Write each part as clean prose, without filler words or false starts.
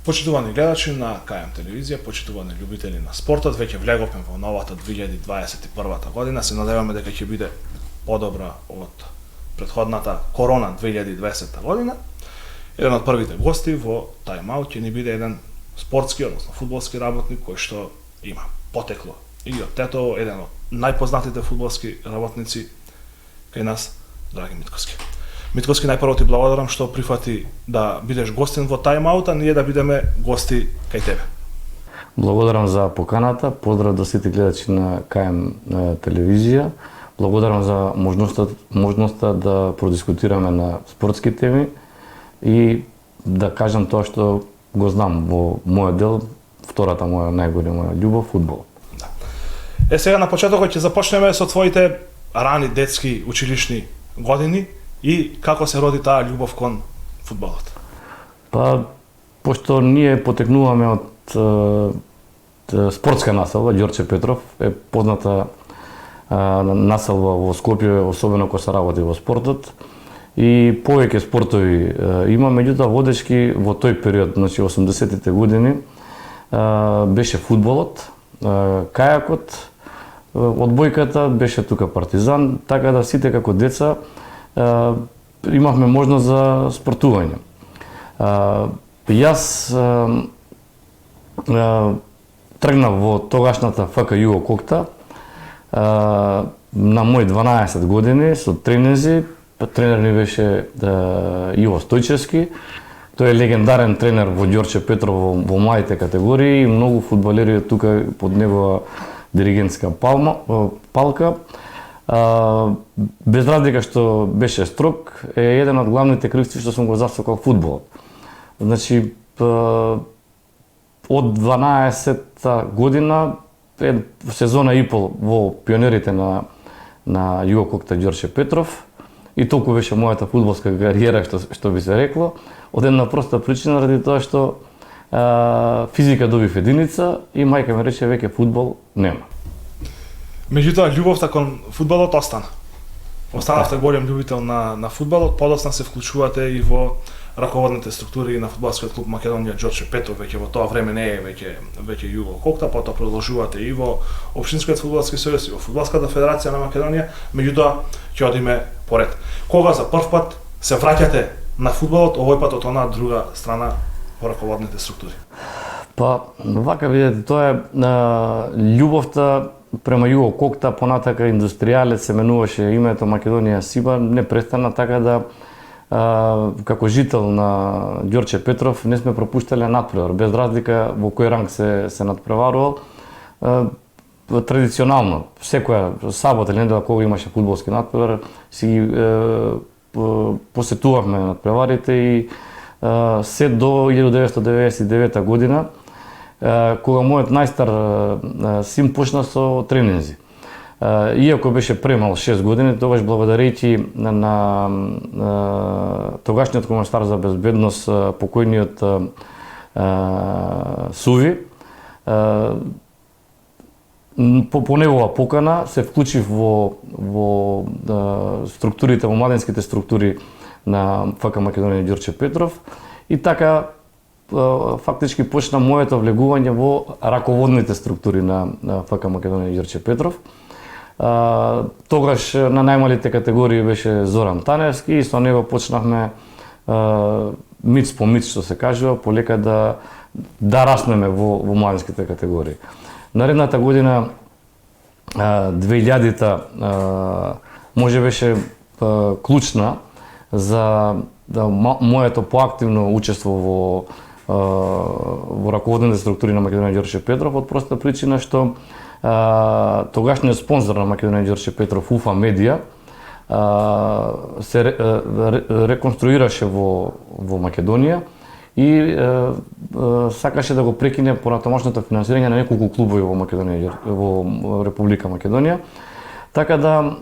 Почитувани гледачи на КМ телевизија, почитувани љубители на спортот, веќе влеговме во новата 2021 година. Се надеваме дека ќе биде подобра од претходната корона 2020 година. Еден од првите гости во тайм-аут ќе ни биде еден спортски, односно фудбалски работник кој што има потекло и од Тетово, еден од најпознатите фудбалски работници кај нас, драги Митковски. Митковски, најпрво ти благодарам што прифати да бидеш гостин во тайм-аут, а ние да бидеме гости кај тебе. Благодарам за поканата, поздрав до сите гледачи на КМ телевизија. Благодарам за можноста да продискутираме на спортски теми и да кажам тоа што го знам во мојот дел, втората моја најголема љубов, фудбал. Да. Сега на почетокот ќе започнеме со твоите рани детски училишни години и како се роди таа љубов кон фудбалот. Па, пошто ние потекнуваме од спортска населба, Ѓорче Петров е позната населба во Скопје, особено кога се работи во спортот. И повеќе спортови има, меѓутоа водечки во тој период, значи 80-тите години, беше фудбалот, кајакот, одбојката, беше тука Партизан, така да сите како деца имавме можност за спортување. Јас тргнав во тогашната ФК Југо Кокта на мој 12 години со тренинзи. Тренер ни беше Иво Стојчевски. Тој е легендарен тренер во Ѓорче Петров во младите категории и многу фудбалери тука под негова диригентска палка. Без разлика што беше строг, е еден од главните кривци што сум го засакал фудбалот. Значи, од 12-та година, сезона и пол во пионерите на Југо Кокта Ѓорче Петров, и толку беше мојата фудбалска кариера, што би се рекло, од една проста причина, ради тоа што физика добив единица и мајка ми рече веќе фудбал нема. Меѓутоа, љубовта кон фудбалот остана. Останавте голем љубител на фудбалот, подоцна се вклучувате и во раководните структури на фудбалскиот клуб Македонија Ѓорче Петров, веќе во тоа време не е веќе Југо Кокта, потоа продолжувате и во Општинскиот фудбалски сојуз и во Фудбалската федерација на Македонија, меѓутоа ќе одиме поред. Кога за прв пат се враќате на фудбалот, овој пат од онаа друга страна во раководните структури? Па, вака видите, тоа е љубовта према Југо Кокта, понатака индустријалец се менуваше името Македонија Сиба, не престана, така да како жител на Ѓорче Петров не сме пропуштале надпревар, без разлика во кој ранг се надпреварувал. Традиционално, секоја сабота или недела кога имаше фудбалски надпревар, си ги посетувавме надпреварите и се до 1999 година, кога мојот најстар син почна со тренинзи. Иако беше премал 6 години, тогаш благодарејќи на тогашниот комесар за безбедност, покојниот Суви, по негова покана се вклучив во структурите, во младенските структури на ФК Македонија Ѓорче Петров и така фактички почна моето влегување во раководните структури на ФК Македонија Ѓорче Петров. Тогаш на најмалите категории беше Зоран Таневски и со него почнавме миц по миц, што се кажува, полека да раснеме во младенските категории. Наредната година, 2000-та, може беше клучна за моето поактивно учество во раководните структури на Македонија Ѓорче Петров, од проста причина што тогашниот спонзор на Македонија Ѓорче Петров, УФА Медија, се реконструираше во Македонија и сакаше да го прекине понатамошното финансирање на неколку клубови во Република Македонија. Така да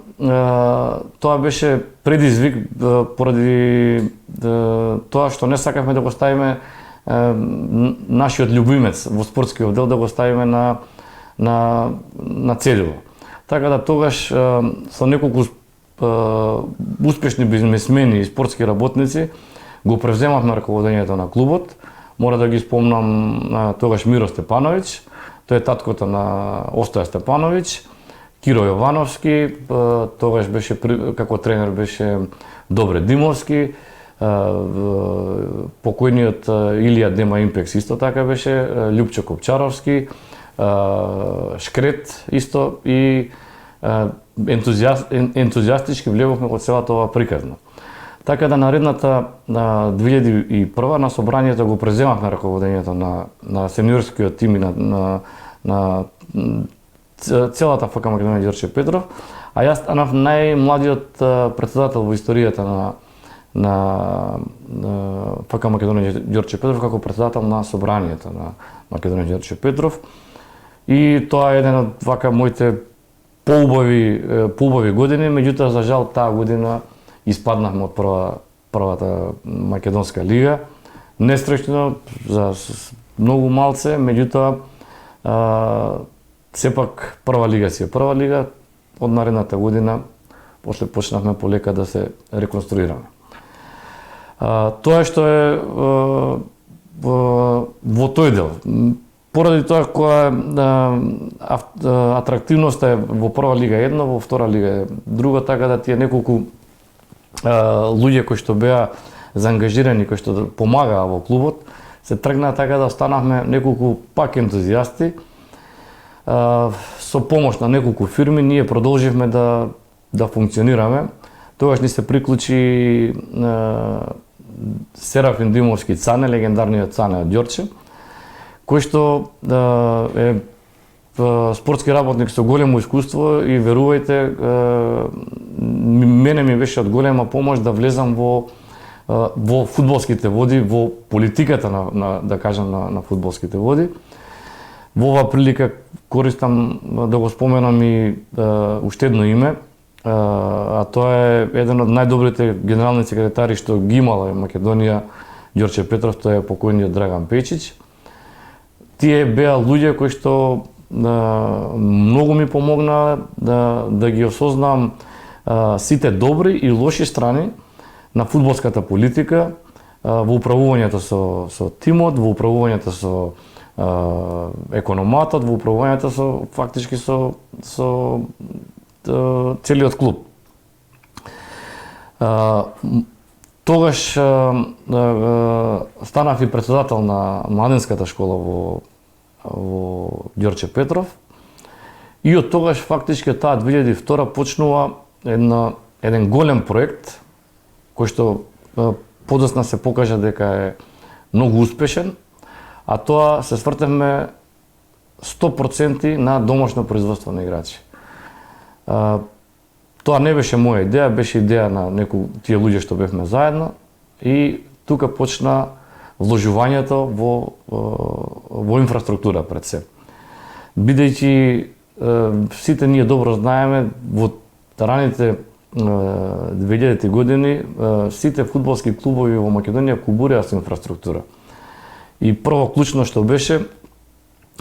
тоа беше предизвик поради тоа што не сакавме да го ставиме нашиот љубимец во спортскиот дел, да го ставиме на цедило. Така да тогаш со неколку успешни бизнесмени и спортски работници го превземавме раководењето на клубот. Мора да ги спомнам тогаш Миро Степановиќ, тој е таткото на Остоја Степановиќ, Киро Јовановски, тогаш беше како тренер беше Добре Димовски, покојниот Илија Дема Импекс исто така беше, Љупчо Копчаровски, Шкрет исто и ентузијастички влеговме во целата ова приказна. Така да наредната 2001 на собранието го преземавме раководењето на сениорскиот тим и на целата ФК Македонија Ѓорче Петров, а јас станав најмладиот претседател во историјата на ФК Македонија Ѓорче Петров како претседател на собранието на Македонија Ѓорче Петров. И тоа е еден од вака моите поубави години, меѓутоа за жал таа година испаднавме од првата македонска лига. Нестрашно за многу малце, меѓутоа сепак прва лига си е прва лига. Од наредната година после почнавме полека да се реконструираме. Тоа што е во тој дел. Поради тоа која атрактивноста е во прва лига едно, во втора лига е друго, така да тие неколку луѓе кои што беа заангажирани, кои што помагаа во клубот, се тргнаа така да останавме неколку пак ентузијасти. Со помош на неколку фирми ние продолживме да функционираме. Тогаш ни се приклучи Серафин Димовски Цане, легендарниот Цане од Ѓорче, кој што е спортски работник со големо искуство и верувајте, мене ми беше од голема помош да влезам во фудбалските води, во политиката да кажам на фудбалските води. Во оваа прилика користам да го споменам и уште едно име, а тоа е еден од најдобрите генерални секретари што ги имала Македонија Ѓорче Петров, тоа е покојниот Драган Пејчиќ. Тие беа луѓе кои што многу ми помогнаа да ги осознам сите добри и лоши страни на фудбалската политика, во управувањето со тимот, во управувањето со економатот, во управувањето фактички со целиот клуб. Тогаш станав и претседател на младинската школа во Ѓорче Петров и од тогаш фактички таа 2002 почнува еден голем проект кој што подоцна се покажа дека е многу успешен, а тоа се свртевме 100% на домашно производство на играчи. Тоа не беше моја идеја, беше идеја на тие луѓе што бевме заедно и тука почна вложувањето во инфраструктура пред се. Бидејќи сите ние добро знаеме во раните 2000-ти години сите фудбалски клубови во Македонија кубуреа со инфраструктура. И прво клучно што беше,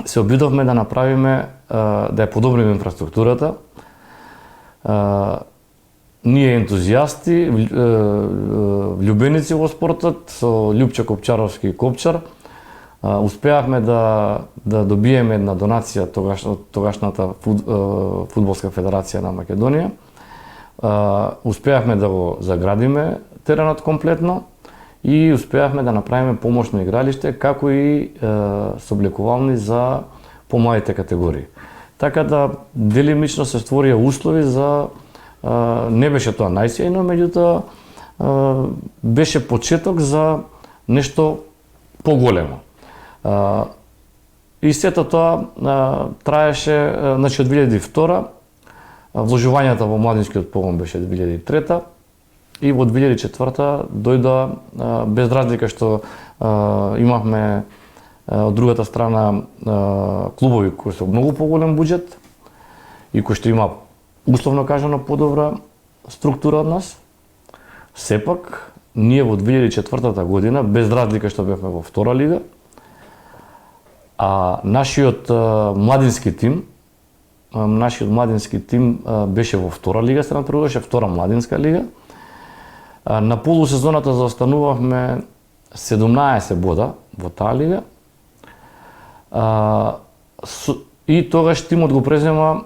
се обидовме да направиме, да ја подобриме инфраструктурата. Ние ентузијасти, влюбеници во спортот, со Љупчо Копчаровски Копчар, успеавме да добиеме една донација тогашната фудбалска федерација на Македонија. Успеавме да го заградиме теренот комплетно и успеавме да направиме помошно игралиште, како и сооблекувални за помладите категории. Така да делимично се створија услови за не беше тоа најсејно, меѓутоа беше почеток за нешто поголемо. И сето тоа траеше, значи од 2002 вложувањето во младинскиот погон беше 2003 и во 2004 дојда, без разлика што имавме од другата страна клубови кои со многу поголем буџет и кои што има условно кажано подобра структура од нас, сепак ние во 2004 година, без разлика што бевме во втора лига, а нашиот младински тим беше во втора лига, се натпреваруваше втора младинска лига. На полусезоната заостанувавме 17 бода во таа лига. И тогаш тимот го презема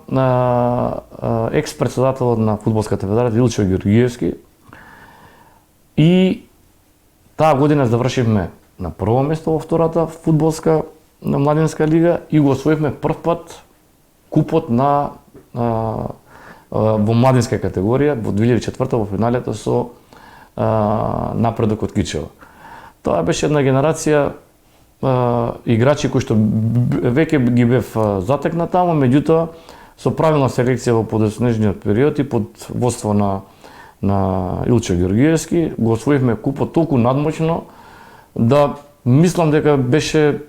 екс-председателот на фудбалската федерација Илчо Георгиевски. И таа година завршивме на прво место во втората фудбалска младинска лига и го освоивме прв пат купот на во младинска категорија во 2004 во финалето со Напредок од Кичево. Тоа беше една генерација играчи кои што веќе ги бев затекнат таму, меѓутоа со правилна селекција во подоснежниот период и под водство на Илчо Георгиевски го освоивме купот толку надмоќно да мислам дека беше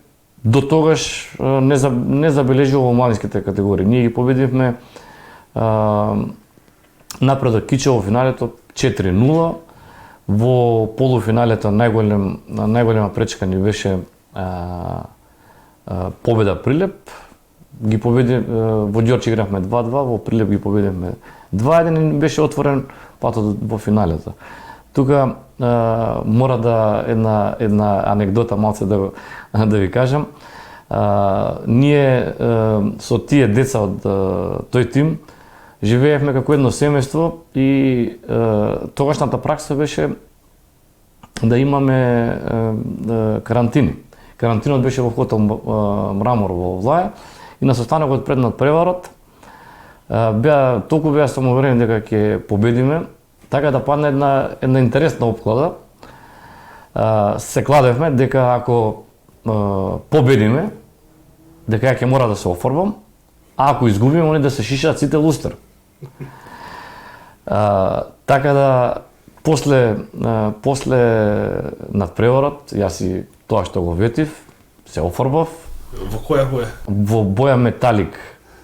до тогаш незабележливо во младинските категории. Ние ги победивме Напредок Кичево во финалето 4-0. Во полуфиналето најголема пречка ни беше победа Прилеп. Ги победи во Ѓорче игравме 2-2, во Прилеп ги победивме 2-1 и беше отворен патот во финалето. Тука мора да една анегдота малце да ви кажам. Ние со тие деца од тој тим живеевме како едно семејство и тогашната пракса беше да имаме карантини. Карантинот беше во хотел Мрамор во Влаја и на состанокот пред надпреварот толку беа самоуверени дека ќе победиме, така да падна една интересна опклада. Се кладевме дека ако победиме, дека ја ќе мора да се офарбам, а ако изгубиме, они да се шишаат сите лустер. Така да, после надпреварот, јас и тоа што го ветив, се офарбав. Во која боја? Во боја металик.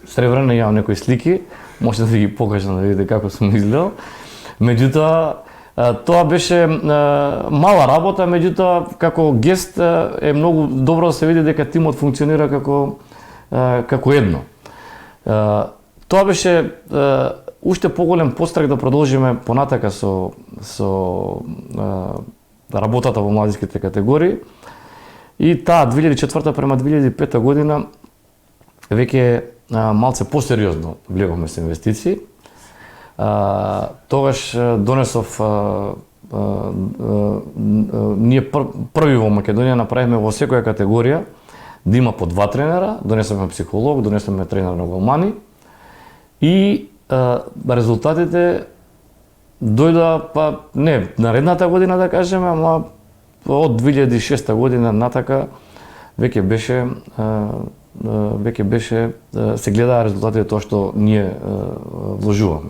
Сребрена, имам некои слики, може да ви ги покажам да видите како сум изгледал. Меѓутоа, тоа беше мала работа, меѓутоа како гест е многу добро да се види дека тимот функционира како едно. Тоа беше уште поголем пострак да продолжиме понатака со работата во младинските категории. И таа 2004 према 2005 година веќе малце посериозно влеговме со инвестиции. Тогаш донесов ние први во Македонија направивме во секоја категорија да има по 2 тренера, донесовме психолог, донесовме тренер на голмани и резултатите дојдоа не наредната година да кажеме, ама од 2006 година натака веќе беше се гледаа резултатите тоа што ние вложуваме.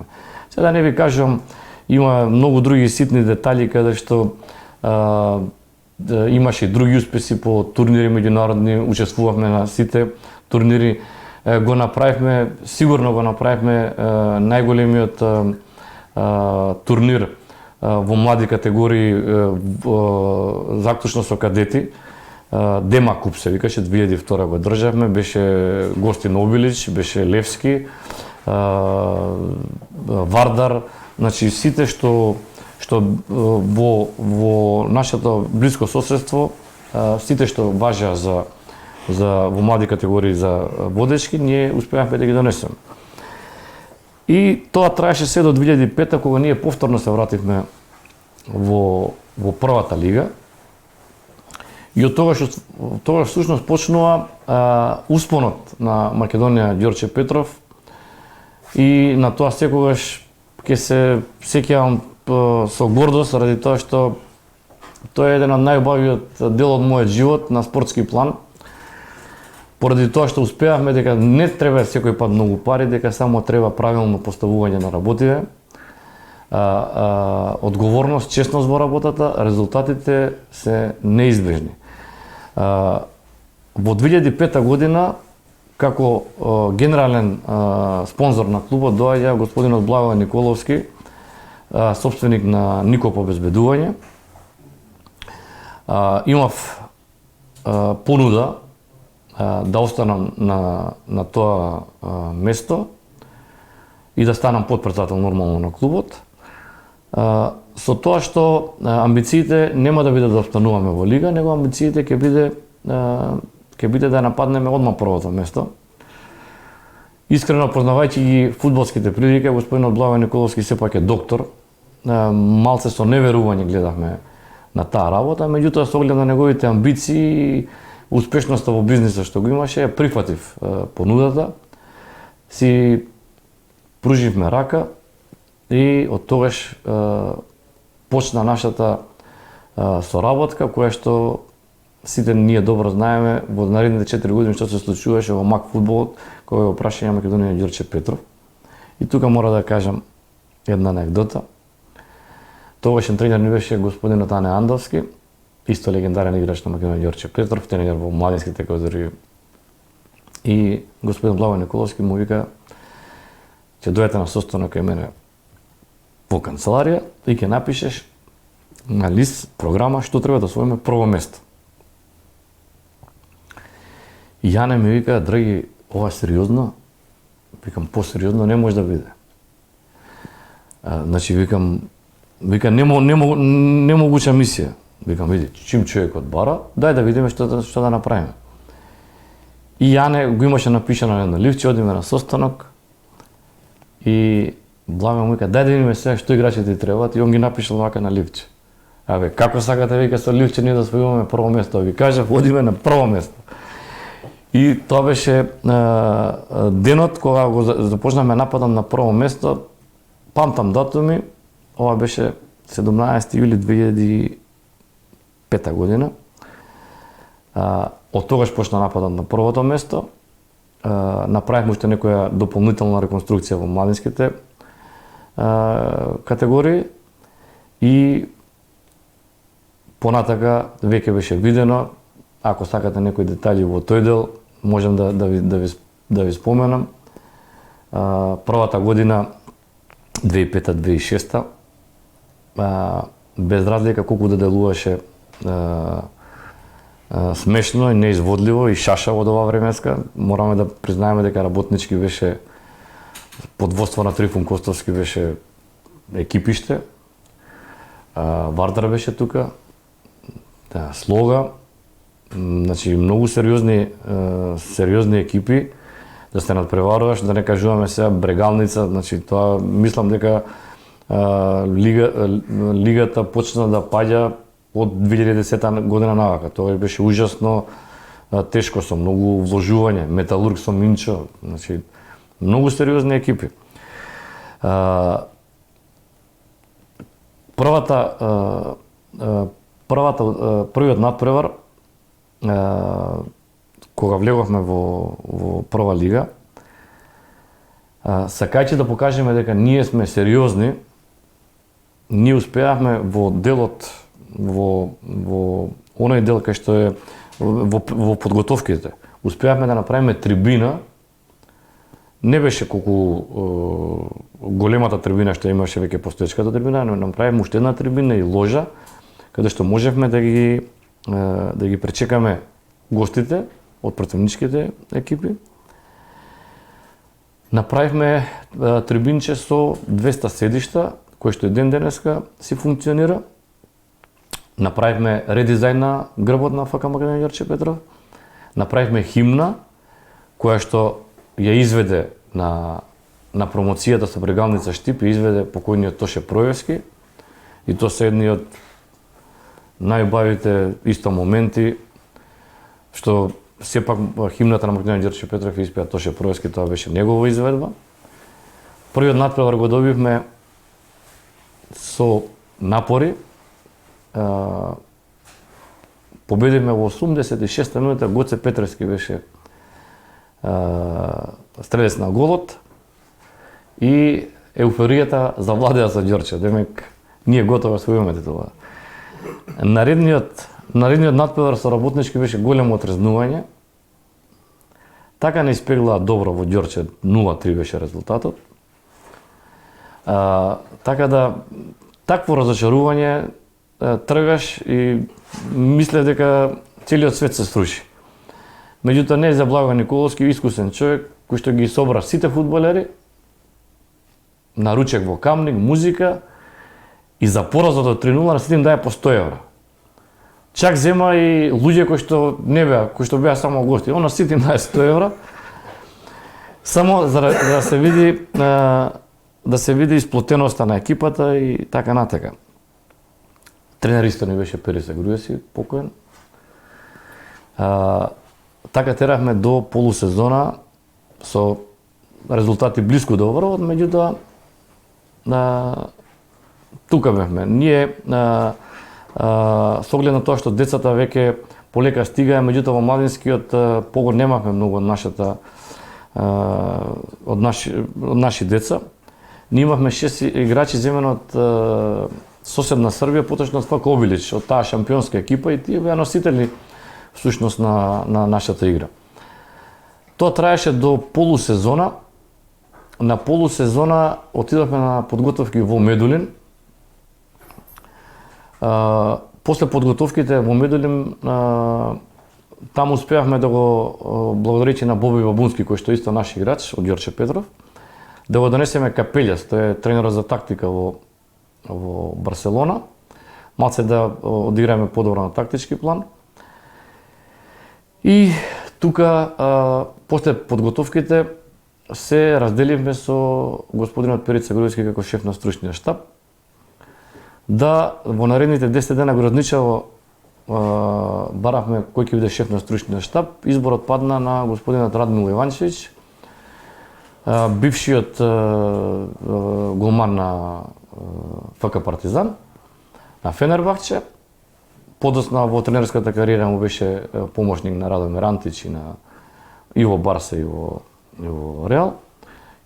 Сега да не ви кажам, има многу други ситни детали каде што имаше и други успеси по турнири меѓународни, учествувавме на сите турнири, сигурно го направивме најголемиот турнир во млади категории заклучно со кадети. Дема Куп се викаше, 2002 го државме, беше Гостин Обилич, беше Левски, Вардар, значи сите што во нашето блиско соседство, сите што важеа за во млади категории за водечки, ние успеавме да ги донесеме. И тоа траеше се до 2005 кога ние повторно се вративме во првата лига. И од тогаш всушност почнува успонот на Македонија Ѓорче Петров и на тоа секогаш ќе се сеќавам со гордост ради тоа што тоа е еден од најубавиот дел од мојот живот на спортски план. Поради тоа што успеавме дека не треба секој пат многу пари, дека само треба правилно поставување на работиве, одговорност, честност во работата, резултатите се неизбежни. Во 2005 година, како генерален спонзор на клубот, доаѓа господинот Благој Николовски, собственик на Никоп обезбедување. Имав понуда да останам на тоа место и да станам подпредседател нормално на клубот. Со тоа што амбициите нема да биде да остануваме во лига, него амбициите ќе биде да нападнеме одма првото место. Искрено познавајќи ги фудбалските прилики, господинот Благој Николовски сепак е доктор. Малце со неверување гледавме на таа работа, меѓутоа со оглед на неговите амбиции и успешноста во бизнисот што го имаше, ја прифатив понудата, си пруживме рака и од тогаш почна нашата соработка, која што сите ние добро знаеме во наредните 4 години што се случуваше во МАК фудбалот, кога го прашање Македонија Ѓорче Петров. И тука мора да кажам една анегдота. Тогашен тренер ни беше господинот Ане Андовски, исто легендарен играч на Македонија Ѓорче Петров, тренер во младинските категории. И господин Благој Николовски му вика: ќе дојдете на состанок кај мене во канцеларија и ќе напишеш на лист програма што треба да освоиме прво место. И Јане ми вика: драги, ова е сериозно? Викам: посериозно не може да биде. Значи вика немогуча мисија. Викам: види, чим човекот бара, дај да видиме што да направиме. И Јане го имаше напишано на едно ливче, одиме на состанок и Благо му вика: дај да видиме сега што играчите требаат, и он ги напишал вака на ливче. Абе, како сакате, вика, со ливче ние да освојуваме прво место? Ви кажав, одиме на прво место. И тоа беше денот кога го започнаме нападот на прво место. Памтам датуми, ова беше 17 јули 2005 година. Од тогаш почна нападот на првото место. Направивме уште некоја дополнителна реконструкција во младинските категории и понатака веќе беше видено. Ако сакате некои детали во тој дел, можем да ви споменам. Првата година 2005-2006, без разлика колку да делуваше смешно и неизводливо и шашаво од ова времеска, мораме да признаеме дека работнички беше под водство на Трифун Костовски беше екипиште. Вардар беше тука, Слога, значи многу сериозни екипи, да се надпреваруваш, да не кажуваме сега Брегалница, значи тоа мислам дека лигата почна да паѓа од 2010 година навака. Тоа беше ужасно тешко, со многу вложување, Металург со Минчо, значи многу сериозни екипи. Првиот надпревар кога влеговме во прва лига, сакајќи да покажеме дека ние сме сериозни, ние успеавме во делот, во оној дел кај што е во подготовките. Успеавме да направиме трибина. Не беше колку големата трибина што имаше веќе постоечката трибина, но направивме уште една трибина и ложа, каде што можевме да ги пречекаме гостите од противничките екипи. Направивме трибинче со 200 седишта, кој што и ден денеска си функционира. Направивме редизајн на грбот на ФК Македонија Ѓорче Петров. Направивме химна, која што ја изведе на промоцијата со Брегалница Штип, и изведе покојниот Тоше Проевски. И тоа се едни од најубавите исто моменти, што сепак химната на Македонија Ѓорче Петров испеа Тоше Проевски, тоа беше негова изведба. Првиот надпревар го добивме со напори. Победивме во 86-та минута, Гоце Петревски беше стрелец на голот и еуфоријата завладеа за Ѓорче. Демек, ние готово освојуваме титулата. Наредниот надпревар со работнички беше големо отрезнување. Така не испеглаа добро во Ѓорче, 0-3 беше резултатот. Така да, такво разочарување, тргаш и мислев дека целиот свет се сруши. Меѓутоа, не за Благој Николовски, искусен човек, кој што ги собра сите фудбалери, на ручек во Камник, музика, И за поразот од 3:0 на сите им даде по 100 евра. Чак зема и луѓе кои што беа само гости. Он на сите им даде 100 евра. Само за да се види исплотеноста на екипата и така натака. Тренер исто не беше Периса Груеси, покоен. Така терахме до полусезона со резултати блиску до врвот, меѓутоа тука бевме. Ние со оглед на тоа што децата веќе полека стигаа, меѓутоа во младинскиот погон немавме многу од наши деца. Ние имавме 6 играчи земени од соседна Србија, поточно од ФК Обилич, од таа шампионска екипа, и тие беа носители всушност на нашата игра. Тоа траеше до полусезона. На полусезона отидовме на подготовки во Медулин. После подготовките во Медулин таму успеавме да го, благодарејќи на Боби Бабунски, кој што исто наш играч од Ѓорче Петров, да го донесеме Капелјас, тој е тренерот за тактика во Барселона, малце да одиграме подобро на тактички план. И тука, после подготовките, се разделивме со господинот Перица Груевски како шеф на стручниот штаб, да во наредните 10 дена градничаво баравме кој ќе биде шеф на стручниот штаб. Изборот падна на господинот Радмил Иванчевиќ, бившиот голман на ФК Партизан, на Фенербахче. Подоцна во тренерската кариера му беше помошник на Радомир Антич и на Иво Барса и во Реал.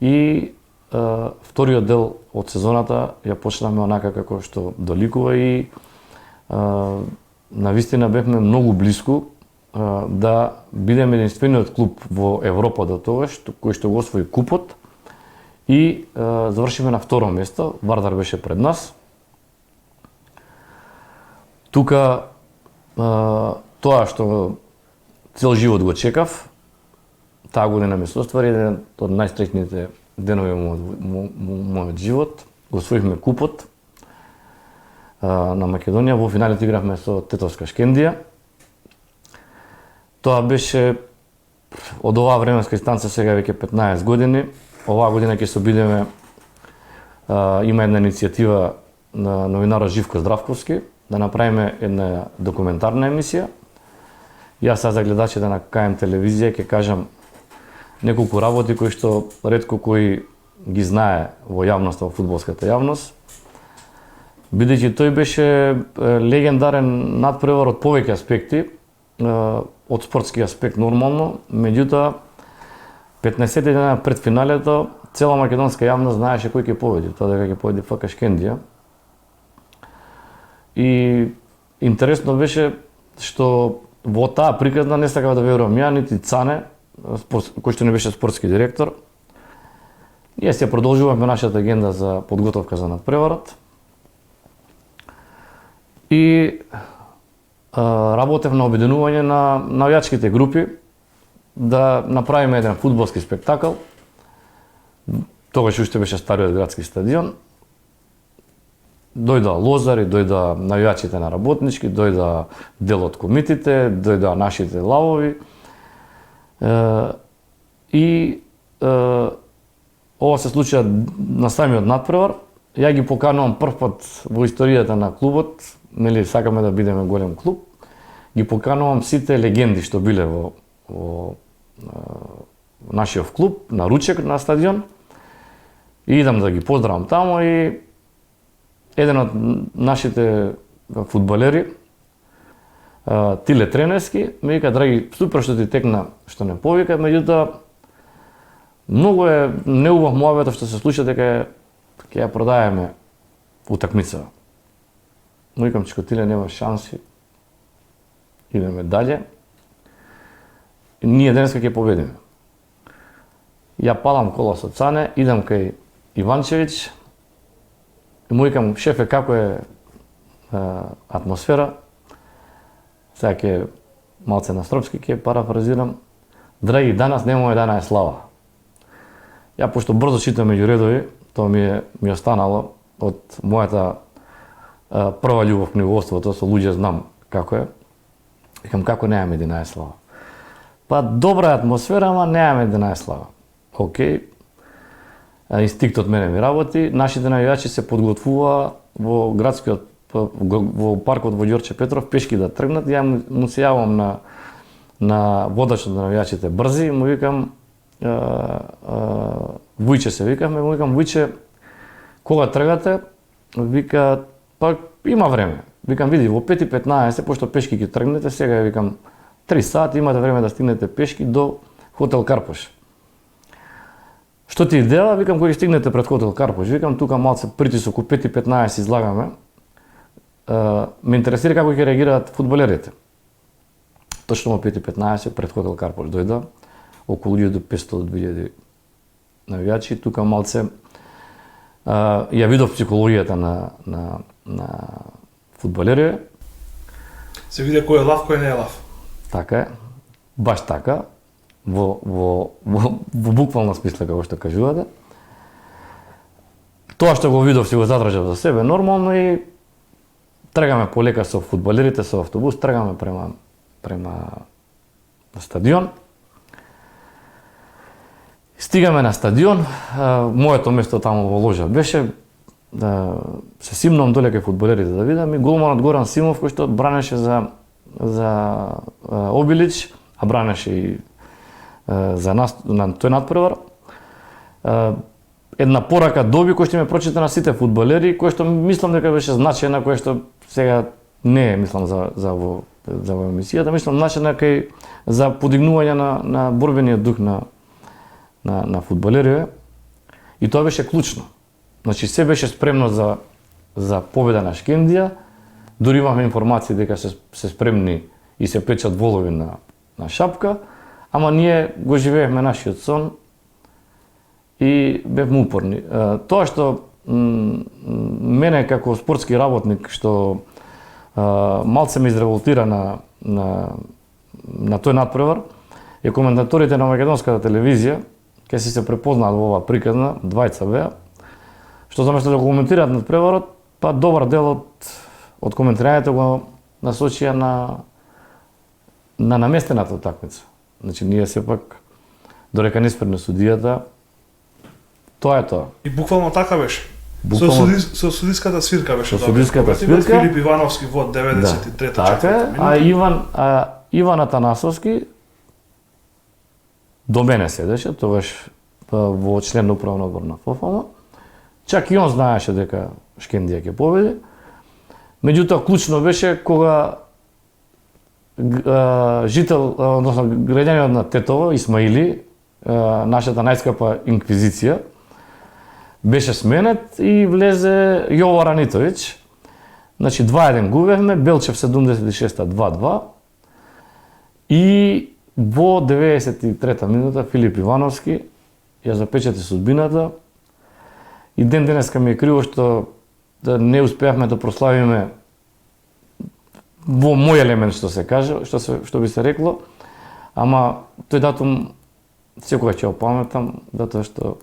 И вториот дел од сезоната ја почнавме онака како што доликува и навистина бевме многу блиску да бидеме единствениот клуб во Европа до тогаш кој што го освои купот и завршиме на второ место. Вардар беше пред нас. Тука тоа што цел живот го чекав, таа година ми се оствари, еден од најстресните денови во мојот живот. Го освоивме купот на Македонија, во финалите игравме со Тетовска Шкендија. Тоа беше од оваа временска дистанца сега веќе 15 години. Оваа година ќе се обидеме, има една иницијатива на новинарот Живко Здравковски да направиме една документарна емисија. Јас за гледачите на КМ телевизија ќе кажам неколку работи кои што ретко кој ги знае во јавноста, во фудбалската јавност. Бидејќи тој беше легендарен надпревар од повеќе аспекти, од спортски аспект нормално, меѓутоа 15 дена пред финалето цела македонска јавност знаеше кој ќе победи, тоа дека ќе победи ФК Шкендија. И интересно беше што во таа приказна не сакав да верувам ја, нити Цане, кој што не беше спортски директор. Ние се продолжувавме нашата агенда за подготовка за надпреварот. И работев на обединување на навијачките групи да направиме еден фудбалски спектакл. Тогаш уште беше стариот градски стадион. Дојда лозари, дојда навијачите на работнички, дојда дел од комитите, дојда нашите лавови. И ова се случува на самиот надпревар. Ја ги поканувам прв пат во историјата на клубот, нели сакаме да бидеме голем клуб. Ги поканувам сите легенди што биле во нашиот клуб, на ручек на стадион. И идам да ги поздравам таму и еден од нашите фудбалери, Тиле Тренески, ми вика: драги, супер што ти текна, што не повика, меѓутоа многу е неубав муабетот што се случи дека ќе ја продаеме утакмицава. Но викам: чеко, Тиле, нема шанси, идеме дале. И ние денеска ќе победиме. Ја палам кола со Цане, идам кај Иванчевиќ и му викам: шефе, како е атмосфера? Сега ќе малце на српски ќе парафразирам: драги, данас немаме да слава. Ја пошто брзо читам меѓу редови, тоа ми останало од мојата прва љубов книговодството, со луѓе знам како е. Викам, како немаме 11 слава? Па добра е атмосфера, ама немаме 11 слава. Океј. Инстинктот мене ми работи. Нашите навијачи се подготвува во градскиот во паркот во Ѓорче Петров пешки да тргнат. Ја му се јавам на водачот на навијачите Брзи, му викам Вујче се викаме, му викам Вујче, кога тргате? Вика, па има време. Викам, види, во 5:15, пошто пешки ќе тргнете, сега викам 3 сати имате време да стигнете пешки до хотел Карпош. Што ти идеја? Викам, кога ќе стигнете пред хотел Карпош, викам, тука малце притисок, у 5:15 излагаме. Ме интересира како ќе реагираат фудбалерите. Точно во 5:15 пред хотел Карпош дојда, околу 1500 до 2000 навијачи, тука малце ја видов психологијата на фудбалери. Се види кој е лав, кој не е лав. Така е, баш така, во буквална смисла, како што кажувате. Тоа што го видов си го задржав за себе нормално и тргаме полека со фудбалерите со автобус, тргаме према стадион. Стигаме на стадион, моето место таму во ложа беше, да се симнам доле кај фудбалерите да видам и голманот Горан Симов кој што бранеше за Обилич, а бранеше и за нас на тој надпревар. Една порака доби кој што ме прочита на сите фудбалери, кој што мислам дека беше значајна, кој што сега не е, мислам за во емисијата, мислам значајна кај за подигнување на борбениот дух на фудбалерите. И тоа беше клучно. Значи се беше спремно за победа на Шкендија. Дури имаме информации дека се спремни и се печат волови на Шапка, ама ние го живеевме нашиот сон и бевме упорни. Тоа што мене како спортски работник што малце ме изреволтира на тој надпревар е коментаторите на македонската телевизија, ке се препознаат во оваа приказна, двајца беа, што заместо да го коментираат надпреварот, па добар дел од коментирањето го насочија на наместената утакмица. Значи ние сепак додека не спредне судијата, тоа е тоа. И буквално така беше. Со судиската свирка беше. Со судиската свирка. Филип Ивановски во 93-та така, а Иван Атанасовски до мене седеше, тогаш во член на управен одбор на ФФМ. Чак и он знаеше дека Шкендија ќе победи. Меѓутоа клучно беше кога жител, односно граѓанинот на Тетово, Исмаили, нашата најскапа инквизиција, беше сменет и влезе Јово Ранитовиќ. Значи 2-1 губевме, Белчев 76-та 2-2 и во 93-та минута Филип Ивановски ја запечати судбината. И ден денеска ми е криво што не успеавме да прославиме во мој елемент што се каже, што би се рекло, ама тој датум секогаш ќе опаметам, затоа што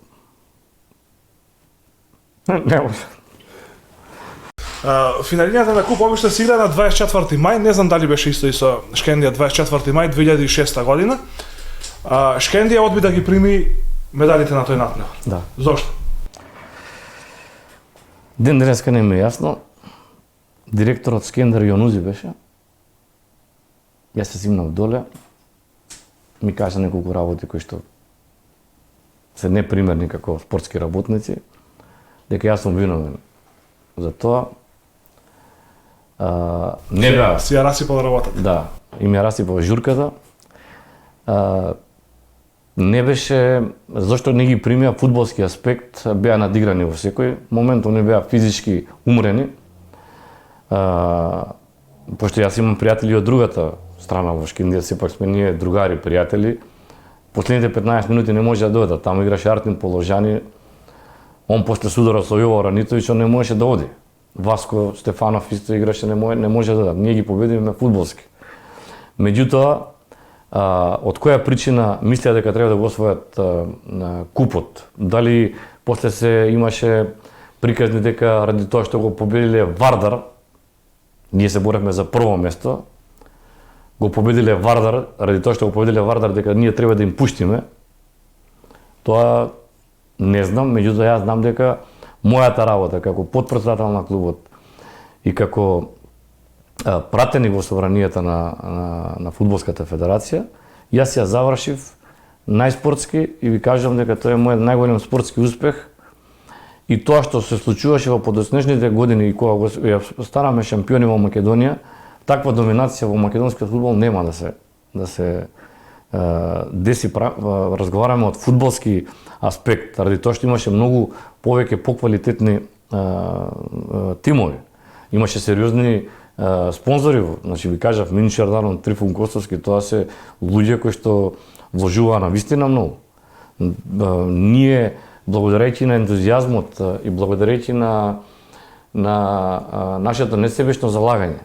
не може. Финалињата на Куп обично се игра на 24 мај, не знам дали беше исто и со Шкендија 24 мај 2006 година. Шкендија одби да ги прими медалите на тој надпревар. Да. Зошто? Ден денеска не ми е јасно. Директорот Скендер Јонузи беше. Јас се симнав доле. Ми кажа неколку работи кои што се непримерни како спортски работници, дека јас сум виновен за тоа. Не беа... Си ја расипал работата. Да, и ми ја расипал журката. Не беше, зашто не ги примија фудбалски аспект, беа надиграни во секој момент, они беа физички умрени. Пошто јас имам пријатели од другата страна во Шкендија, сепак сме ние другари, пријатели. Последните 15 минути не може да дојдат, таму играше Артин Положани. Он после сударот со Јово Ранитовиќ, он не можеше да оди. Васко Стефанов исто играше, не може да дојдат. Ние ги победивме фудбалски. Меѓутоа, од која причина мислеа дека треба да го освојат купот? Дали после се имаше приказни дека ради тоа што го победиле Вардар, Ние се боревме за прво место. Го победиле Вардар, ради тоа што го победиле Вардар дека ние треба да им пуштиме. Тоа не знам, меѓутоа јас знам дека мојата работа како потпредседател на клубот и како пратеник во собранијата на Фудбалската федерација, јас ја завршив најспортски и ви кажам дека тоа е мојот најголем спортски успех. И тоа што се случуваше во подоснежните години и кога ја станаме шампиони во Македонија, таква доминација во македонскиот фудбал нема да се деси. Разговараме од фудбалски аспект, ради тоа што имаше многу повеќе поквалитетни тимови. Имаше сериозни спонзори, значи ви кажав Минчо Јорданов, Трифун Костовски, тоа се луѓе кои што вложуваа на вистина многу. Ние благодарејќи на ентузијазмот и благодарејќи на нашето несебешно залагање,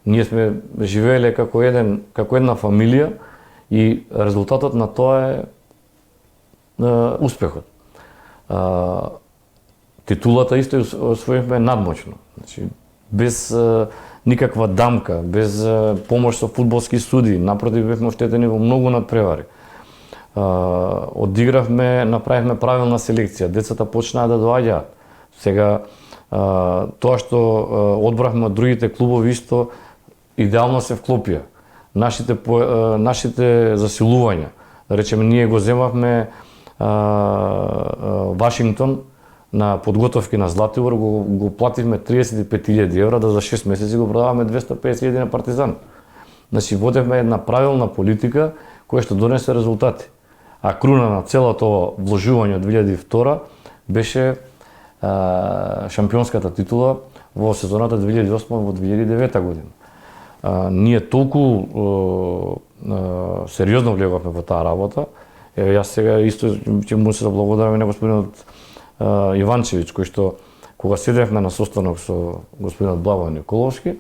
ние сме живееле како една фамилија и резултатот на тоа е успехот. Титулата исто освоивме надмочно. Значи, без никаква дамка, без помош со фудбалски суди, напротив бевме оштетени во многу надпревари. Одигравме, направивме правилна селекција, децата почнаа да доаѓаат. Сега тоа што одбрахме од другите клубови исто идеално се вклопија. Нашите засилувања, да речеме, ние го земавме Вашингтон на подготовки на Златибор, го плативме 35.000 евра, да за 6 месеци го продаваме 250.000 на Партизан. Значи водевме една правилна политика која што донесе резултати. А круна на целото вложување од 2002 беше шампионската титула во сезоната 2008 во 2009 година. Ние толку сериозно влегавме во таа работа. Јас сега исто ќе му се благодарам на господинот Иванчевиќ, кој што кога седевме на состанок со господинот Благоје Николовски,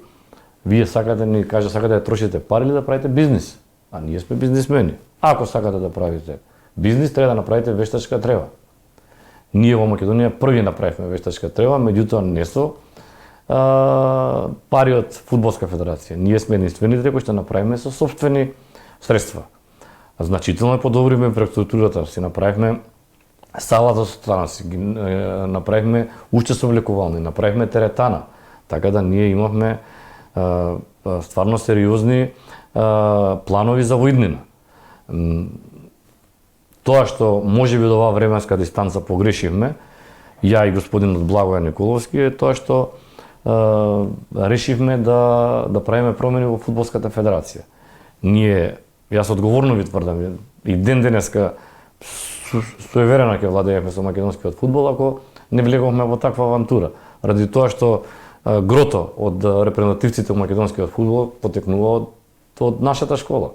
вие сакате да ни каже, сакате да трошите пари или да правите бизнис? А ние сме бизнисмени. Ако сакате да правите бизнис, треба да направите вештачка трева. Ние во Македонија први направивме вештачка трева, меѓутоа не со пари од Фудбалска федерација. Ние сме единствените кои што направиме со сопствени средства. Значително подобривме инфраструктурата, си направивме сала за станоци, направивме уште совлекувални, направивме теретана, така да ние имавме стварно сериозни планови за воиднина. Тоа што можеби до оваа временска дистанца погрешивме, ја и господинот Благоје Николовски, е тоа што решивме да правиме промени во Фудбалската федерација. Јас одговорно ви тврдам, и ден денеска суеверено ќе владеевме со македонскиот фудбал ако не влеговме во таква авантура. Ради тоа што грото од репрезентативците во македонскиот фудбал потекнува од нашата школа.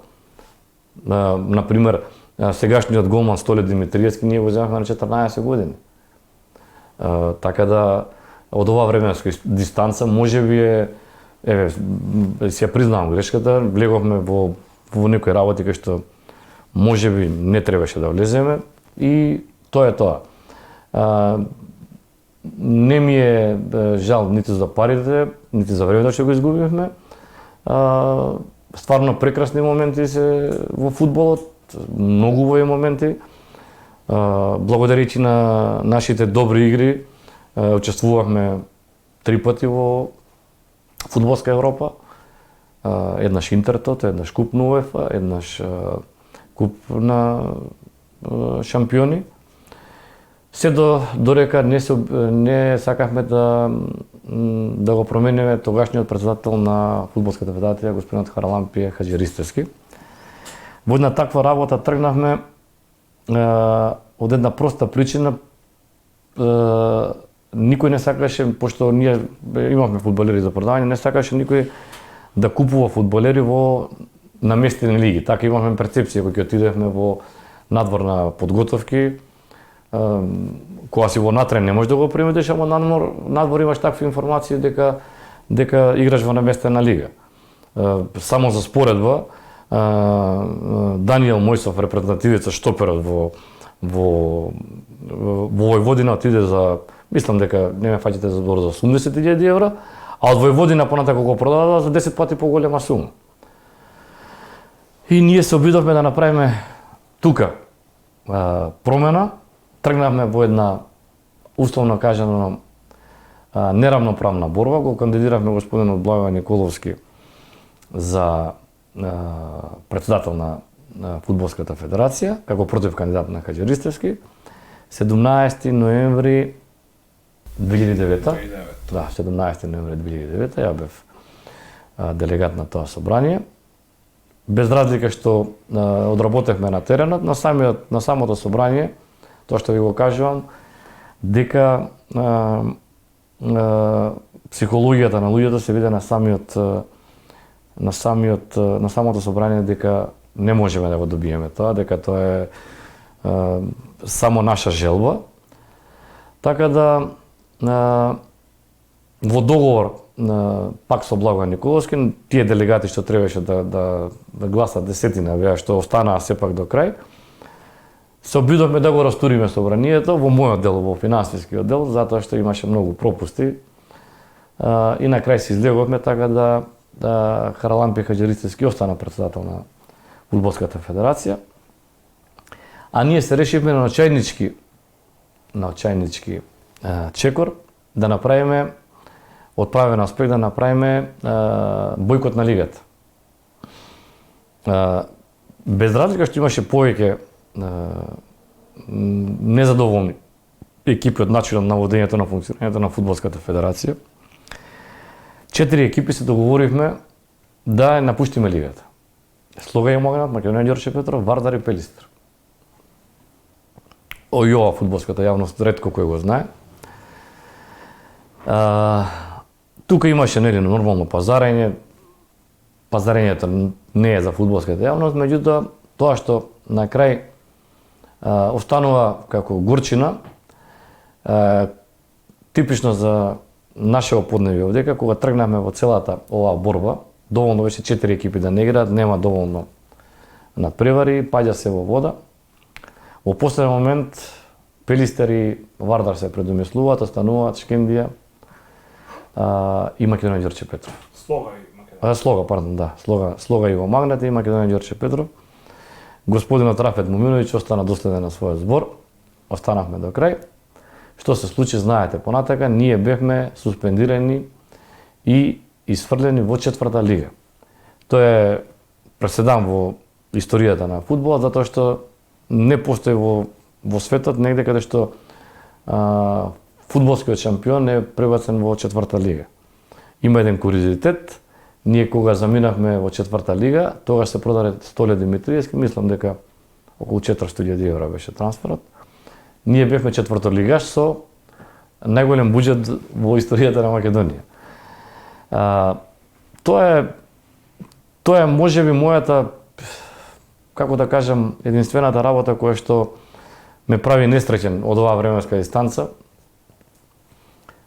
Например, сегашниот голман Столе Димитриевски ние го земавме на 14 години. Така да од оваа временска дистанца можеби си ја признавам грешката, влеговме во некои работи кои што можеби не требаше да влеземе и тоа е тоа. Не ми е жал ниту за парите, ниту за времето што го изгубивме. Стварно прекрасни моменти се во фудбалот, многу убави моменти. Благодарејќи на нашите добри игри, учествувавме 3 пати во Фудбалска Европа. Еднаш Интертот, еднаш Куп на УЕФА, еднаш Куп на шампиони. Се дорека не сакавме да го промениме тогашниот председател на Фудбалската федерација, господинот Харалампие Хаџиристевски. Во една таква работа тргнавме од една проста причина. Никој не сакаше, пошто ние имавме фудбалери за продавање, не сакаше никој да купува фудбалери во наместени лиги. Така имавме перцепција кога ќе отидевме во надвор на подготовки. Кога си во натрен не можеш да го приметиш, ама надвор имаш такви информации дека играш во наместена лига. Само за споредба, Даниел Мојсов, репрезентативец шстоперот во Војводина, отиде за, мислам дека не ме фаќате за збор, за 80.000 евра, А од Војводина понатаку го продадоа за 10 пати поголема сума. И ние се обидовме да направиме тука промена, тргнавме во една условно кажано неравноправна борба, го кандидиравме господинот Благој Николовски за председател на Фудбалската федерација, како против кандидат на Хаџи Ристевски, 17 ноември 2009. Да, 17 ноември 2009 ја бев делегат на тоа собрание. Без разлика што одработевме на теренот, на самото собрание, тоа што ви го кажувам, дека психологијата на луѓето се виде на самото собрание дека не можеме да го добиеме тоа, дека тоа е само наша желба. Така да во договор пак со Благој Николовски, тие делегати што требаше да гласат десетина, беа што останаа сепак до крај, се обидовме да го растуриме собранието во мојот дел, во финансискиот дел, затоа што имаше многу пропусти. И на крај се излеговме така да Харалампи Хаџи Ристевски остана председател на Фудбалската федерација. А ние се решивме на очајнички чекор да направиме од правен аспект да направиме бојкот на лигата. Без разлика што имаше повеќе незадоволни екипи од начинот на водењето на функционирањето на Фудбалската федерација, 4 екипи се договоривме да напуштиме лигата. Слога и Магнат, Македонија Ѓорче Петров, Вардар и Пелистар. Ова фудбалската јавност ретко кој го знае. Тука имаше нормално пазарење. Пазарењето не е за фудбалската јавност, меѓутоа тоа што на крај останува како горчина, типично за нашето подневие овдека, кога тргнавме во целата оваа борба, доволно беше 4 екипи да не играат, нема доволно надпревари, паѓа се во вода. Во последен момент Пелистар и Вардар се предумислуваат, остануваат Шкембија и Македонија Ѓорче Петров. Слога и во Магнат и Македонија Ѓорче Петров. Господинот Рафет Муминовиќ остана доследен на својот збор, останавме до крај. Што се случи, знаете, понатака, ние бевме суспендирани и изфрлени во 4-та лига. Тоа е преседан во историјата на фудбалот, затоа што не постои во светот негде каде што фудбалскиот шампион е пребацен во 4-та лига. Има еден куриозитет, ние кога заминавме во 4-та лига, тогаш се продаде Столе Димитриевски, мислам дека околу 400.000 евра беше трансферот. Ние бевме 4-то лигаш со најголем буџет во историјата на Македонија. Тоа е можеби мојата, како да кажам, единствената работа која што ме прави несреќен од оваа временска дистанца.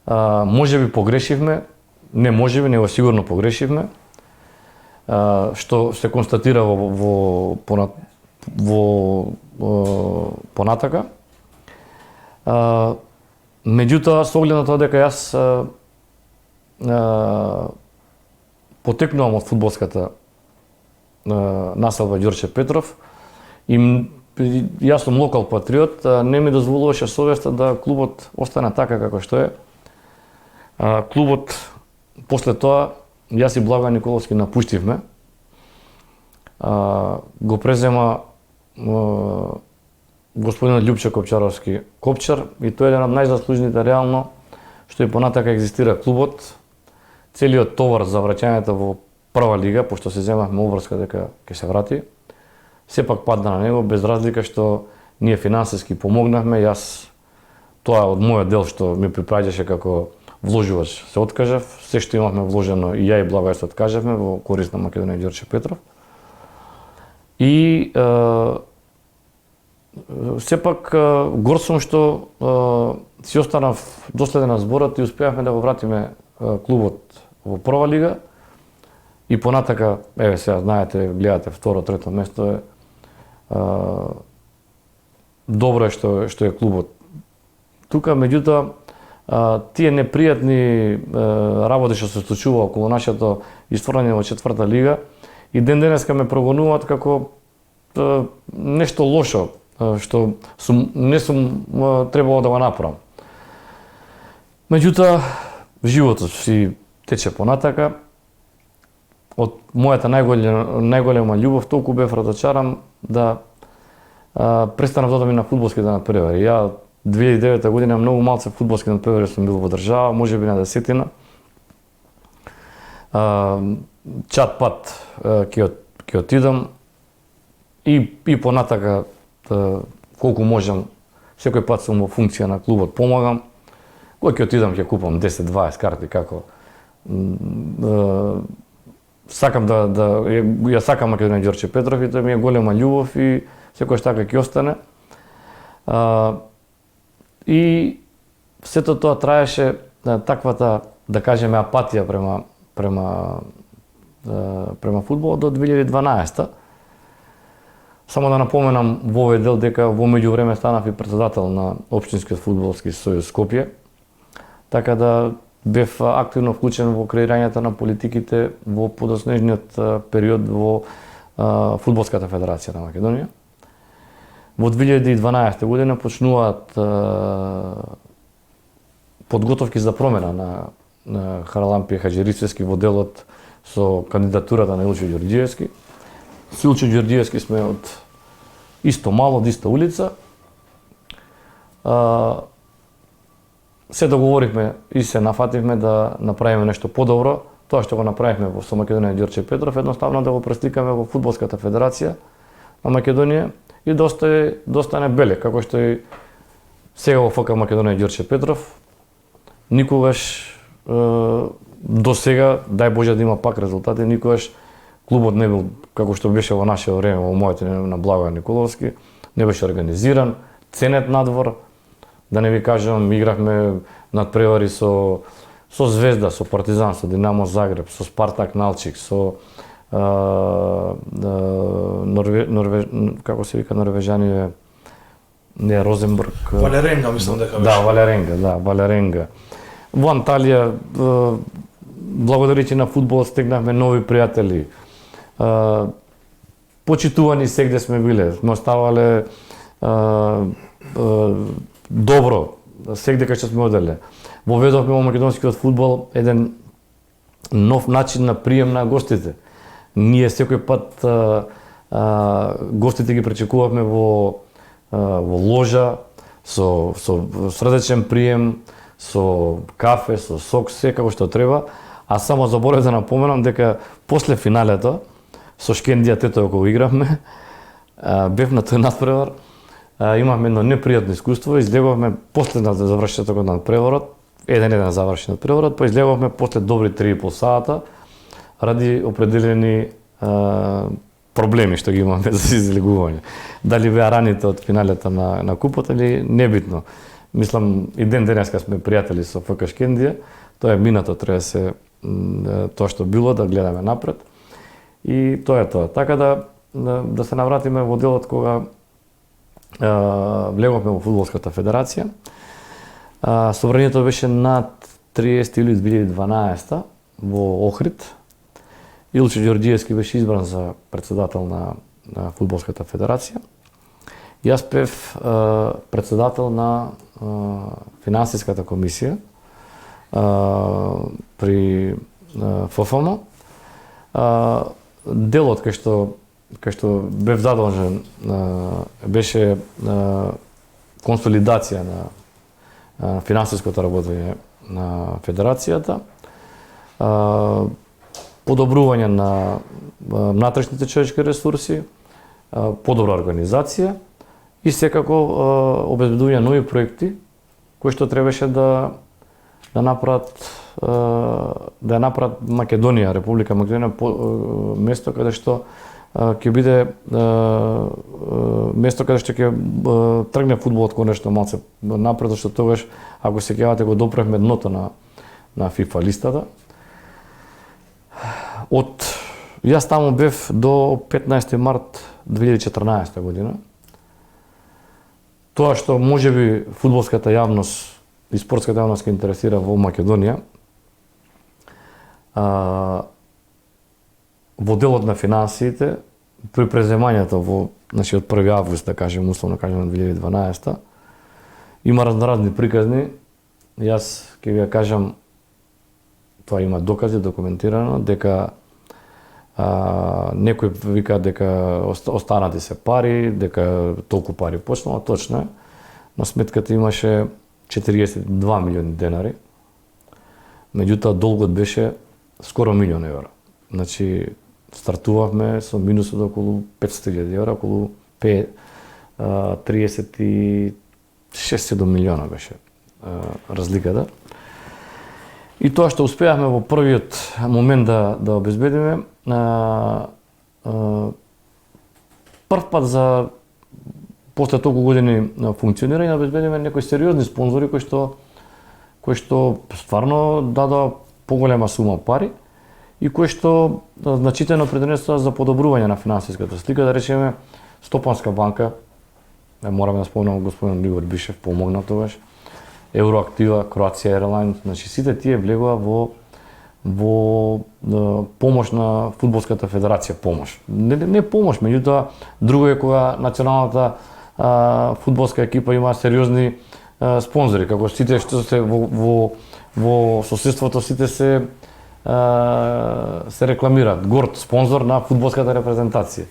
Можеби погрешивме, не можеби, него сигурно погрешивме, што се констатира во понатака. Меѓутоа, со оглед на тоа дека јас потекнувам од фудбалската населба Ѓорче Петров и јас сум локал патриот, не ми дозволуваше совеста да клубот остане така како што е. Клубот, после тоа, јас и Благој Николовски напуштивме. Го презема господинот Љупче Копчаровски Копчар и тој е еден од најзаслужните реално што и понатака екзистира клубот. Целиот товар за враќањето во прва лига, пошто се земавме обврска дека ќе се врати, сепак падна на него, без разлика што ние финансиски помогнавме. Јас, тоа од мојот дел што ми припаѓаше како вложувач, се откажав. Се што имавме вложено и ја и Благој се откажавме во корист на Македонија Ѓорче Петров. И сепак гор сум што си останав доследен на зборот и успеавме да го вратиме клубот во прва лига. И понатака, еве сега знаете, гледате второ, трето место е добро е што е клубот тука, меѓутоа тие непријатни работи што се случува околу нашето истворање во четврта лига и ден денеска ме прогонуваат како нешто лошо што не сум требало да го направам. Меѓутоа, животот си тече понатака. Од мојата најголема љубов толку бев разочаран да престанав да одам на фудбалските надпревари. Ја 2009 година многу малце фудбалски надпревари сум бил во држава, можеби на 10-тина. Чат пат ќе отидам и понатака колку можам, секој пат сум во функција на клубот, помагам. Кога ќе отидам ќе купам 10-20 карти како сакам ја сакам Македонија Ѓорче Петров и тоа ми е голема љубов и секојаш така ќе остане. И сето тоа траеше таквата, да кажеме, апатија према фудбалот до 2012. Само да напоменам во овој дел дека во меѓувреме станав и председател на Општинскиот фудбалски сојуз Скопје. Така да бев активно вклучен во креирањето на политиките во подоснежниот период во Фудбалската федерација на Македонија. Во 2012 година почнуваат подготовки за промена на Харалампија Хаџирицевски во делот со кандидатурата на Илчо Ѓорѓиевски. Со Илчо Ѓорѓиевски сме од исто мало, од иста улица. Се договоривме и се нафативме да направиме нешто подобро. Тоа што го направивме со Македонија Ѓорче Петров, едноставно да го пресликаме во Фудбалската федерација на Македонија и достане беле, како што и сега во ФК Македонија Ѓорче Петров. Никогаш до сега, дај Боже да има пак резултати, никогаш клубот не бил како што беше во наше време, во моето на Благој Николовски, не беше организиран, ценет надвор. Да не ви кажам, игравме надпревари со Звезда, со Партизан, со Динамо Загреб, со Спартак Налчик, со како се вика норвежани, не Розенбург. Валеренга мислам дека беше. Да, Валеренга. Во Анталија, благодарејќи на фудбалот стегнавме нови пријатели. Почитувани сегде сме биле, сме оставале добро, сегде кај што сме оделе. Воведовме во македонскиот фудбал еден нов начин на прием на гостите. Ние секој пат гостите ги пречекувавме во ложа, со срдечен прием, со кафе, со сок, се како што треба. А само заборев да напоменам дека после финалето, со Шкендија Тето кога игравме, бев на тој надпревар, имавме едно непријатно искуство, излегувавме после завршетокот на надпреварот, 1-1 заврши надпреварот, па излегувавме после добри 3,5 сата ради определени проблеми што ги имаме за излегување. Дали беа раните од финалето на купот или небитно. Мислам, и ден денеска сме пријатели со ФК Шкендија, тоа е минато, треба се тоа што било да гледаме напред. И тоа е тоа. Така да се навратиме во делот кога влеговме во Фудбалската федерација. Собранието беше над 30 јули 2012 во Охрид. Илчо Ѓорѓиевски беше избран за председател на Фудбалската федерација. Јас бев председател на финансиската комисија при ФФМ. Делот кај што бев задолжен беше консолидација на финансиското работење на федерацијата, подобрување на внатрешните човечки ресурси, подобра организација и секако обезбедување нови проекти кои што требаше да направат Македонија, Република Македонија место каде што ќе биде место каде што ќе тргне фудбалот конечно малце напред, зашто тогаш, ако се сеќавате, го допревме дното на FIFA листата. Јас таму бев до 15 март 2014 година. Тоа што можеби фудбалската јавност и спортската јавност ке интересира во Македонија, во делот на финансиите, при преземањето во, значи од 1 август, да кажем, условно кажем, на 2012, има разноразни приказни. Јас ќе ви ја кажам, тоа има докази, документирано, дека некој вика дека останати се пари, дека толку пари почнало, точно е. На сметката имаше 42 милиони денари, меѓутоа долгот беше скоро милион евра. Значи, стартувавме со минус од околу 500.000 евра, околу 36 милиона беше разликата. И тоа што успеавме во првиот момент да обезбедиме, прв пат за после толку години функционирање да обезбедиме некои сериозни спонзори кои што стварно дадоа поголема сума пари и кои што значително придонесоа за подобрување на финансиската слика, да речеме Стопанска банка, мораме да спомнам господин Игор Бишев, помогна тогаш, Евроактива, Croatia Airlines, значи сите тие влегоа во помош на фудбалската федерација, помош. Не помош, меѓутоа друго е кога националната фудбалска екипа има сериозни спонзори, како сите што се во соседството, сите се рекламираат. Горд спонзор на фудбалската репрезентација.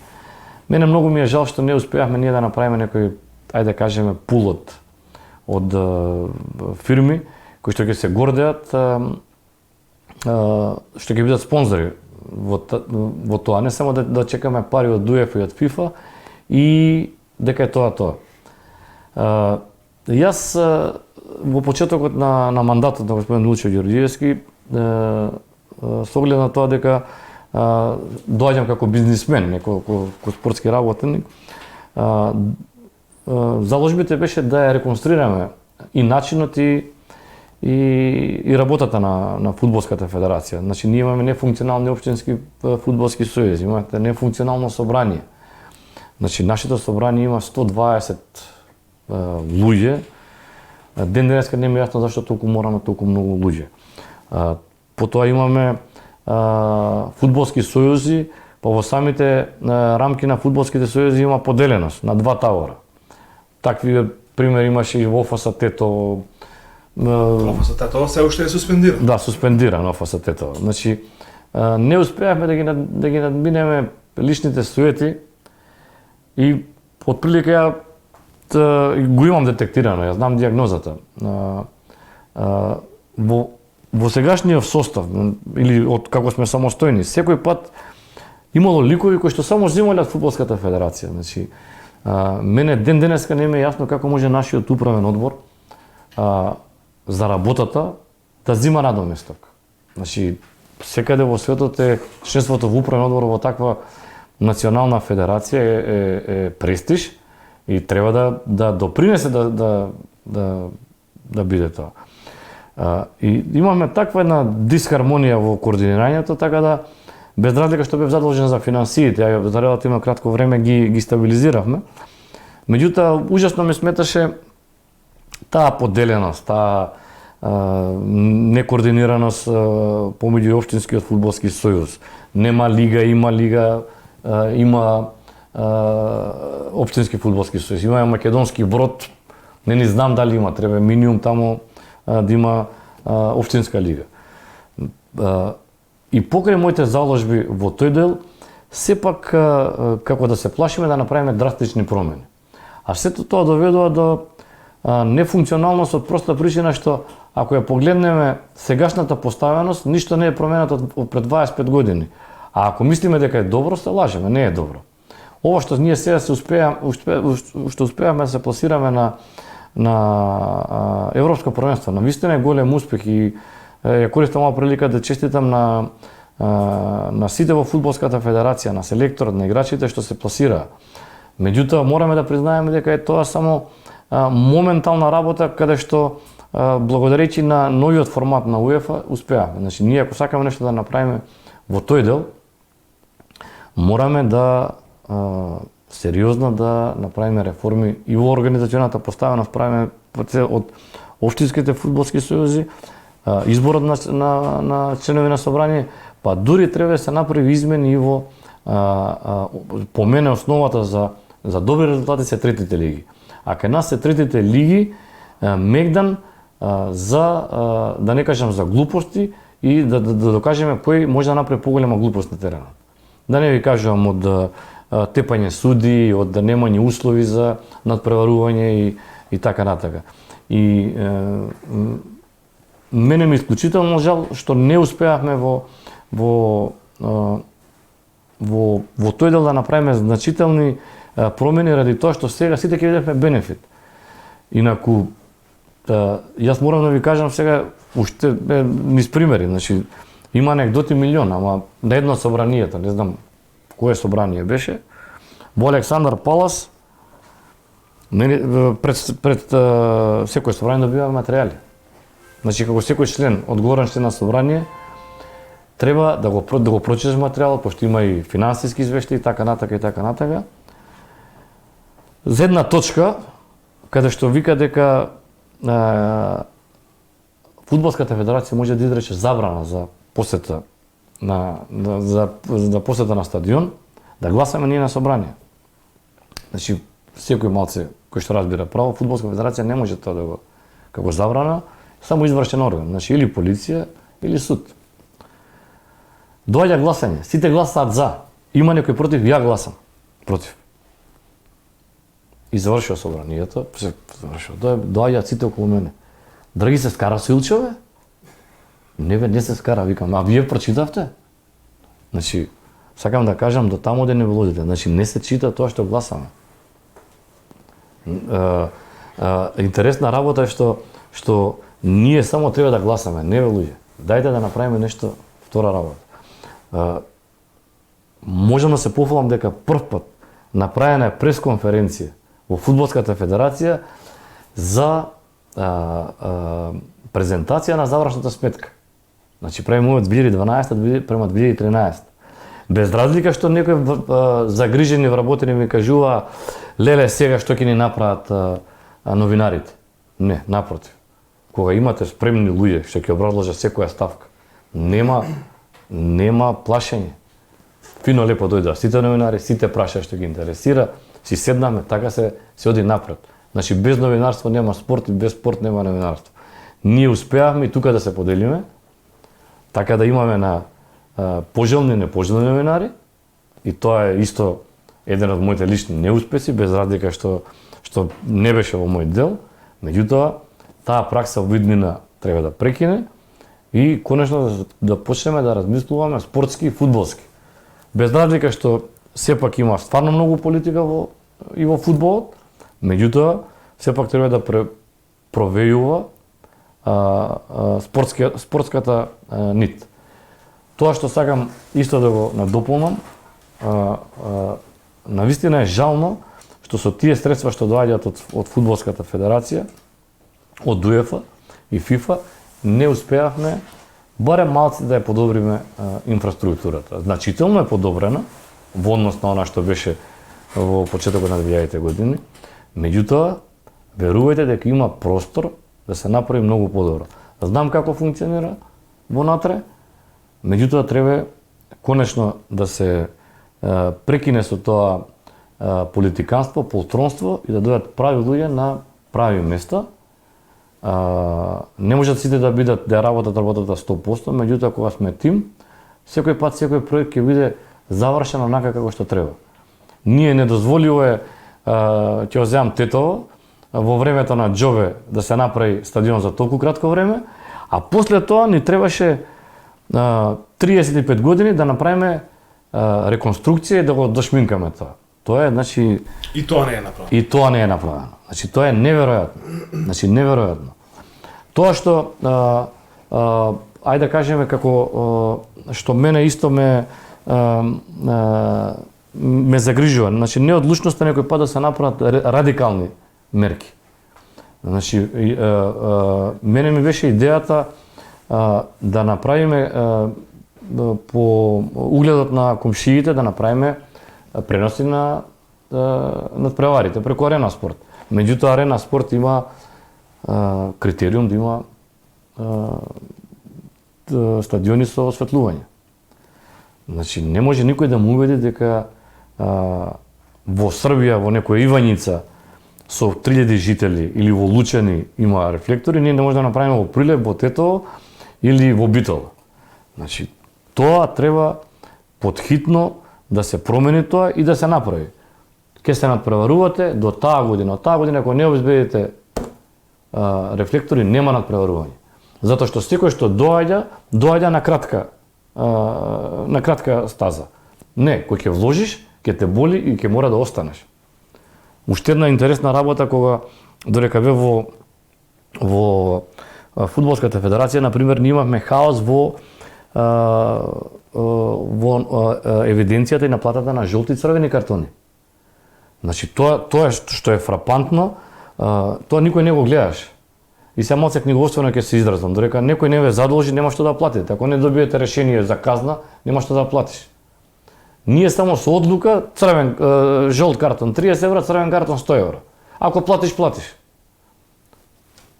Мене многу ми е жал што не успеавме ние да направиме некој, ајде да кажеме, пул од фирми кои што ќе се гордеат, што ќе бидат спонзори во тоа, не само да чекаме пари од УЕФА и од ФИФА и дека е тоа. Јас во почетокот на мандатот на господин Лучо Ѓорѓиевски, со оглед на тоа дека доаѓам како бизнисмен, не како спортски работеник, заложбите беше да ја реконструираме и начинот и работата на фудбалската федерација. Значи, ние имаме нефункционални општински фудбалски сојузи, имаме нефункционално собрание. Значи, нашето собрание има 120 луѓе. Ден денеска не ми е јасно зашто толку мораме толку многу луѓе. Потоа имаме фудбалски сојузи, па во самите рамки на фудбалските сојузи има поделеност на два табора. Такви примери имаше и во ОФС-тето. ОФС-тето се уште е суспендирано. Да, суспендирано ОФС-тето. Значи, не успеавме да ги надминеме личните суети и отприлика ја го имам детектирано, ја знам диагнозата. Во сегашниот состав, или од како сме самостојни, секој пат имало ликови кои што само земале од фудбалската федерација. Значи, мене ден денеска не ми е јасно како може нашиот управен одбор за работата да зима надоместок. Значи, секаде во светот е членството во управен одбор во таква национална федерација е престиж и треба да допринесе да биде тоа. И имаме таква една дисхармонија во координирањето, така да без разлика што бев задолжен за финансиите, ја за релативно кратко време ги стабилизиравме. Меѓутоа, ужасно ме сметаше таа поделеност, таа некоординираност помеѓу општинскиот фудбалски сојуз. Нема лига, има лига, има општински фудбалски сојуз, има македонски брод, не знам дали има, треба минимум таму да има општинска лига. И покрај моите заложби во тој дел, сепак како да се плашиме да направиме драстични промени. А сето тоа доведува до нефункционалност од проста причина што ако ја погледнеме сегашната поставеност, ништо не е променето од пред 25 години. А ако мислиме дека е добро, се лажеме, не е добро. Ова што ние сега што успеавме да се пласираме на Европско првенство, на вистина е голем успех и ја користам оваа прилика да честитам на сите во фудбалската федерација, на селекторот, на играчите што се пласираа. Меѓутоа мораме да признаеме дека е тоа само моментална работа каде што благодарејќи на новиот формат на УЕФА успеавме. Значи ние ако сакаме нешто да направиме во тој дел, мораме да сериозно да направиме реформи и во организационата поставеност, правиме општинските фудбалски сојузи, изборот на членови на собрание, па дури треба да се направи измени и во по мене основата за добри резултати се третите лиги. А кај нас се третите лиги мегдан за да не кажам за глупости и да докажеме кој може да направи поголема глупост на теренот. Да не ви кажувам од тепање суди, од да немање услови за надпреварување и така натака. И мене ми исклучително жал што не успеавме во тој дел да направиме значителни промени ради тоа што сега сите ќе видиме бенефит. Инаку јас морам да ви кажам сега уште низ примери, значи има анекдоти милион, ама на едно собранието, не знам кое собрание беше, во Александар Палас пред секој собрание добива материјали. Значи како секој член, одговорен член на собрание, треба да го прочиташ материјалот, пошто има и финансиски извештаи и така натака. За една точка каде што вика дека Фудбалската федерација може да изрече забрана за посета за посета на стадион, да гласаме ние на собрание. Значи секој малце кој што разбира право, Фудбалска федерација не може тоа да го како забрана, само извршен орган, значи или полиција или суд. Доаѓа гласање, сите гласаат за. Има некој против, ја гласам против. И завршува собранието, доаѓаат сите околу мене. Драги, се скара со Илчове? Не бе, не се скара, викам, а вие прочитавте? Значи, сакам да кажам до таму да не влозите, значи не се чита тоа што гласаме. Интересна работа е што ние само треба да гласаме, не бе луѓе. Дајте да направиме нешто втора работа. Можам да се пофалам дека прв пат направена е пресконференција во Фудбалската федерација за презентација на завршната сметка. Значи правиме од 2012 према 2013. Без разлика што некои загрижени вработени ми кажува леле сега што ќе ни направат новинарите. Не, напротив. Кога имате спремни луѓе што ќе образложат секоја ставка, нема плашење. Фино лепо дојдоа сите новинари, сите прашаат што ги интересира, си седнаме, така се оди напред. Значи без новинарство нема спорт и без спорт нема новинарство. Ние успеавме и тука да се поделиме, така да имаме на пожелни и непожелни новинари, и тоа е исто еден од моите лични неуспеси, без разлика што не беше во мој дел, меѓутоа таа пракса во иднина треба да прекине и конечно да почнеме да размислуваме спортски и фудбалски. Без разлика што сепак има стварно многу политика и во фудбалот, меѓутоа сепак треба да провејува спортската нит. Тоа што сакам исто да го надополнам, навистина е жално што со тие средства што доаѓаат од Фудбалската федерација, од УЕФА и ФИФА, не успеавме барем малце да ја подобриме инфраструктурата. Значително е подобрена во однос на она што беше во почетокот на 2000-те години, меѓутоа верувајте дека има простор да се направи многу подобро. Знам како функционира вонатре, меѓутоа треба конечно да се прекине со тоа политиканство, полтронство и да дојдат прави луѓе на прави места. Не можат сите да бидат да работат работата 100%, меѓутоа кога сме тим, секој пат секој проект ќе биде завршен онака како што треба. Ние недозволиво е, ќе земам Тетово, во времето на Џове да се направи стадион за толку кратко време, а после тоа ни требаше 35 години да направиме реконструкција и да го дошминкаме тоа. Тоа е, значи... И тоа не е направено. И тоа не е направено. Значи, тоа е неверојатно. Значи, неверојатно. Тоа што, ајде да кажеме како, што мене исто ме загрижува. Значи, неодлучноста некој пат да се направат радикални мерки. Значи, мене ми беше идејата да направиме по угледот на комшиите, да направиме преноси на надпреварите преку Арена Спорт. Меѓутоа Арена Спорт има критериум да има стадиони со осветлување. Значи, не може никој да му убеди дека во Србија, во некоја Ивањица, со 3000 жители или во Лучани има рефлектори, ние не можеме да направиме во Прилеп, во Тетово или во Битола. Значи, тоа треба подхитно да се промени тоа и да се направи. Ке се надпреварувате до таа година. Од таа година, ако не обезбедите рефлектори, нема надпреварување. Затоа што секој што доаѓа на кратка стаза. Не, кој ќе вложиш, ќе те боли и ќе мора да останеш. Уште една интересна работа кога додека бе во фудбалската федерација, на пример, ние имавме хаос во евиденцијата и наплатата на жолти и црвени картони. Значи тоа што е фрапантно, тоа никој не го гледаш. И само се книгоствено ќе се изразам, додека некој не ве задолжи, нема што да платите. Ако не добиете решение за казна, нема што да платиш. Ние само со одлука жолт картон 30 евра, црвен картон 100 евра. Ако платиш, платиш.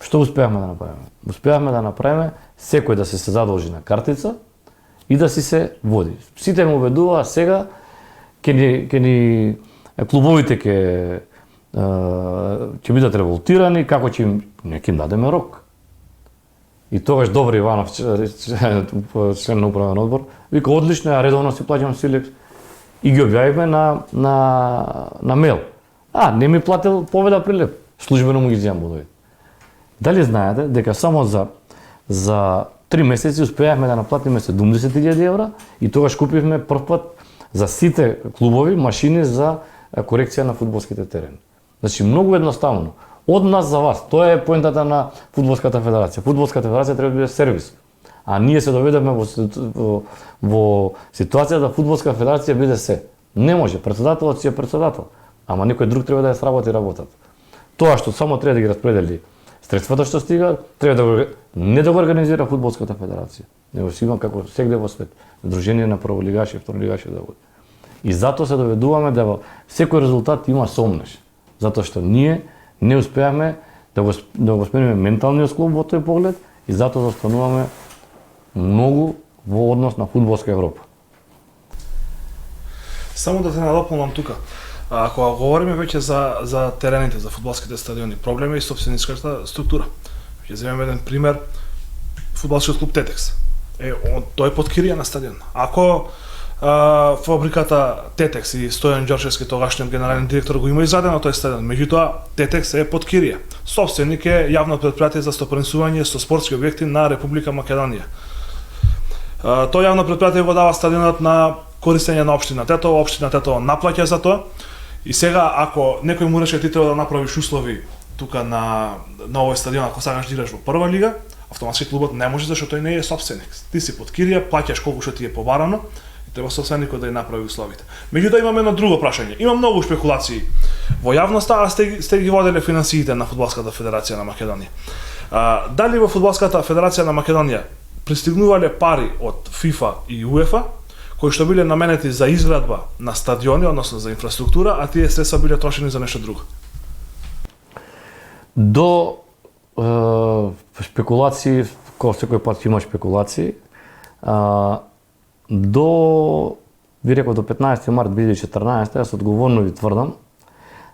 Што успеавме да направиме? Успеавме да направиме секој да се задолжи на картица и да си се води. Сите му убедуваа сега ќе ни клубовите ќе бидат револтирани, како ќе им дадеме рок. И тогаш Добри Иванов, член на управен одбор, вика одлично, ја редовно си плаќам Силекс. И ги објавивме на мейл. Не ми платил Победа Прилеп. Службено му ги земам бодови. Дали знаете дека само за 3 месеци успеавме да наплатиме 70.000 евра и тогаш купивме прв пат за сите клубови машини за корекција на фудбалските терени. Значи многу едноставно. Од нас за вас. Тоа е поентата на фудбалската федерација. Фудбалската федерација треба да биде сервис. А ние се доведевме во ситуација да фудбалска федерација биде се. Не може, претседателот си е претседател, ама некој друг треба да ја сработи работата. Тоа што само треба да ги распредели средствата што стига, треба не да го организира фудбалската федерација, него си има како сегде во свет, дружение на прволигаши и второлигаши да води. И затоа се доведуваме да во секој резултат има сомнеш, затоа што ние не успеавме да го смениме менталниот склоп во тој поглед и затоа застануваме многу во однос на фудбалска Европа. Само да те надополнам тука. Ако говориме веќе за терените, за фудбалските стадиони, проблем е и собственичката структура. Ќе земеме еден пример, фудбалскиот клуб Тетекс. Тој под кирија на стадион. Ако фабриката Тетекс и Стојан Ѓорчевски, тогашниот генерален директор, го има изградено тој стадион, меѓутоа Тетекс е под кирија. Собственик е јавно претпријатие за стопанисување со спортски објекти на Република Македонија. Тој јавно претпријатие го дава стадионот на користење на општина Тетово, општина Тетово наплаќа за тоа. И сега ако некој му рече ти треба да направиш услови тука на овој стадион, ако сакаш да играш во прва лига, автоматски клубот не може зашто тој не е собственик. Ти си под кирија, плаќаш колку што ти е побарано и треба собственикот да ја направи условите. Меѓутоа имаме едно друго прашање. Има многу шпекулации во јавноста, а сте ги воделе финансиите на фудбалската федерација на Македонија. Дали во фудбалската федерација на Македонија пристигнувале пари од ФИФА и УЕФА кои што биле наменети за изградба на стадиони, односно за инфраструктура, а тие средства биле трошени за нешто друго? До шпекулации, кој секој пат има шпекулации, ви реков до 15 март 2014, јас одговорно ви тврдам,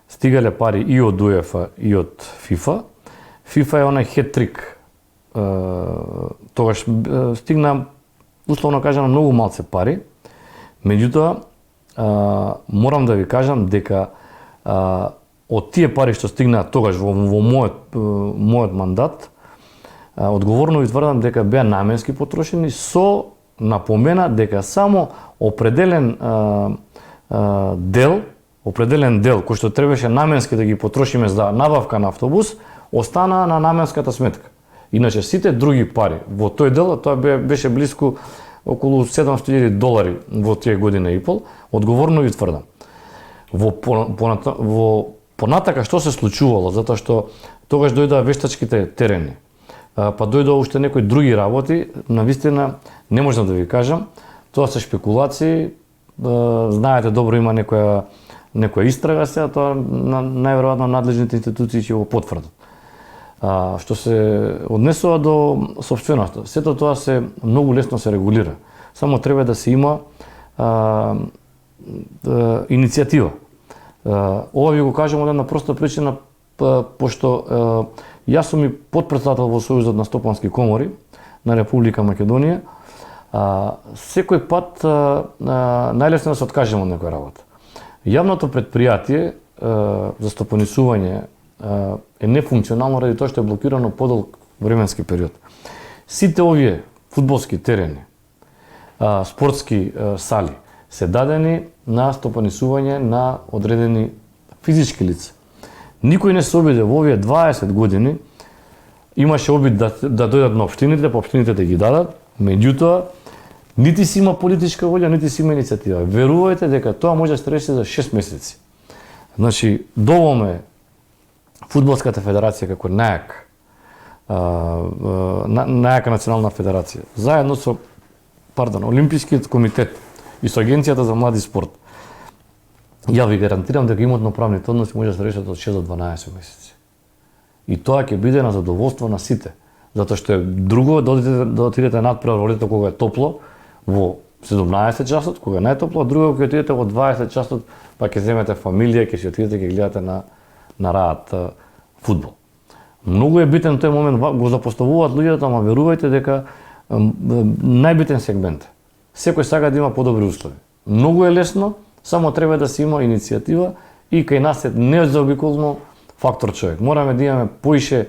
стигале пари и од УЕФА и од ФИФА. ФИФА е онај хет-трик. Тогаш стигна, условно кажано, многу малце пари. Меѓутоа, морам да ви кажам дека од тие пари што стигнаа тогаш во мојот мандат, одговорно ви тврдам дека беа наменски потрошени со напомена дека само определен дел кој што требаше наменски да ги потрошиме за набавка на автобус, остана на наменската сметка. Иначе сите други пари во тој дел, тоа беше близко околу $700,000 во тие година и пол, одговорно ви тврдам. Во понатака што се случувало, затоа што тогаш дојдоа вештачките терени, па дојдоа уште некои други работи, навистина не можам да ви кажам, тоа се шпекулации, знаете добро има некоја истрага сега, тоа најверојатно надлежните институции ќе го потврдат. Што се однесува до сопственоста, сето тоа се многу лесно се регулира. Само треба да се има иницијатива. Ова ви го кажам од една проста причина, пошто јас сум и потпредседател во Сојузот на стопански комори на Република Македонија. Секој пат најлесно да се откажеме од некоја работа. Јавното предпријатие за стопанисување е нефункционално ради тоа што е блокирано подолг временски период. Сите овие фудбалски терени, спортски сали се дадени на стопанисување на одредени физички лица. Никој не се обиде во овие 20 години, имаше обид да дојдат на општините, па општините да ги дадат, меѓутоа нити си има политичка волја, нити си има иницијатива. Верувајте дека тоа може да се реши за 6 месеци. Значи, доволме Фудбалската федерација како најака национална федерација, заедно со Олимпискиот комитет и со Агенцијата за млади спорт. Ја ви гарантирам дека имотно-правните односи може да се решат од 6 до 12 месеци. И тоа ќе биде на задоволство на сите, затоа што е друго да отидете надпревар во лето кога е топло во 17 часот, кога е најтопло, а друго ќе отидете во 20 часот, па ќе земете фамилија, ќе си отидете ќе гледате на раат фудбал. Многу е битен тој момент, го запоставуваат луѓето, ама верувајте дека најбитен сегмент. Секој сака да има подобри услови. Многу е лесно, само треба да се има иницијатива и кај нас е незаобиколно фактор човек. Мораме да имаме поише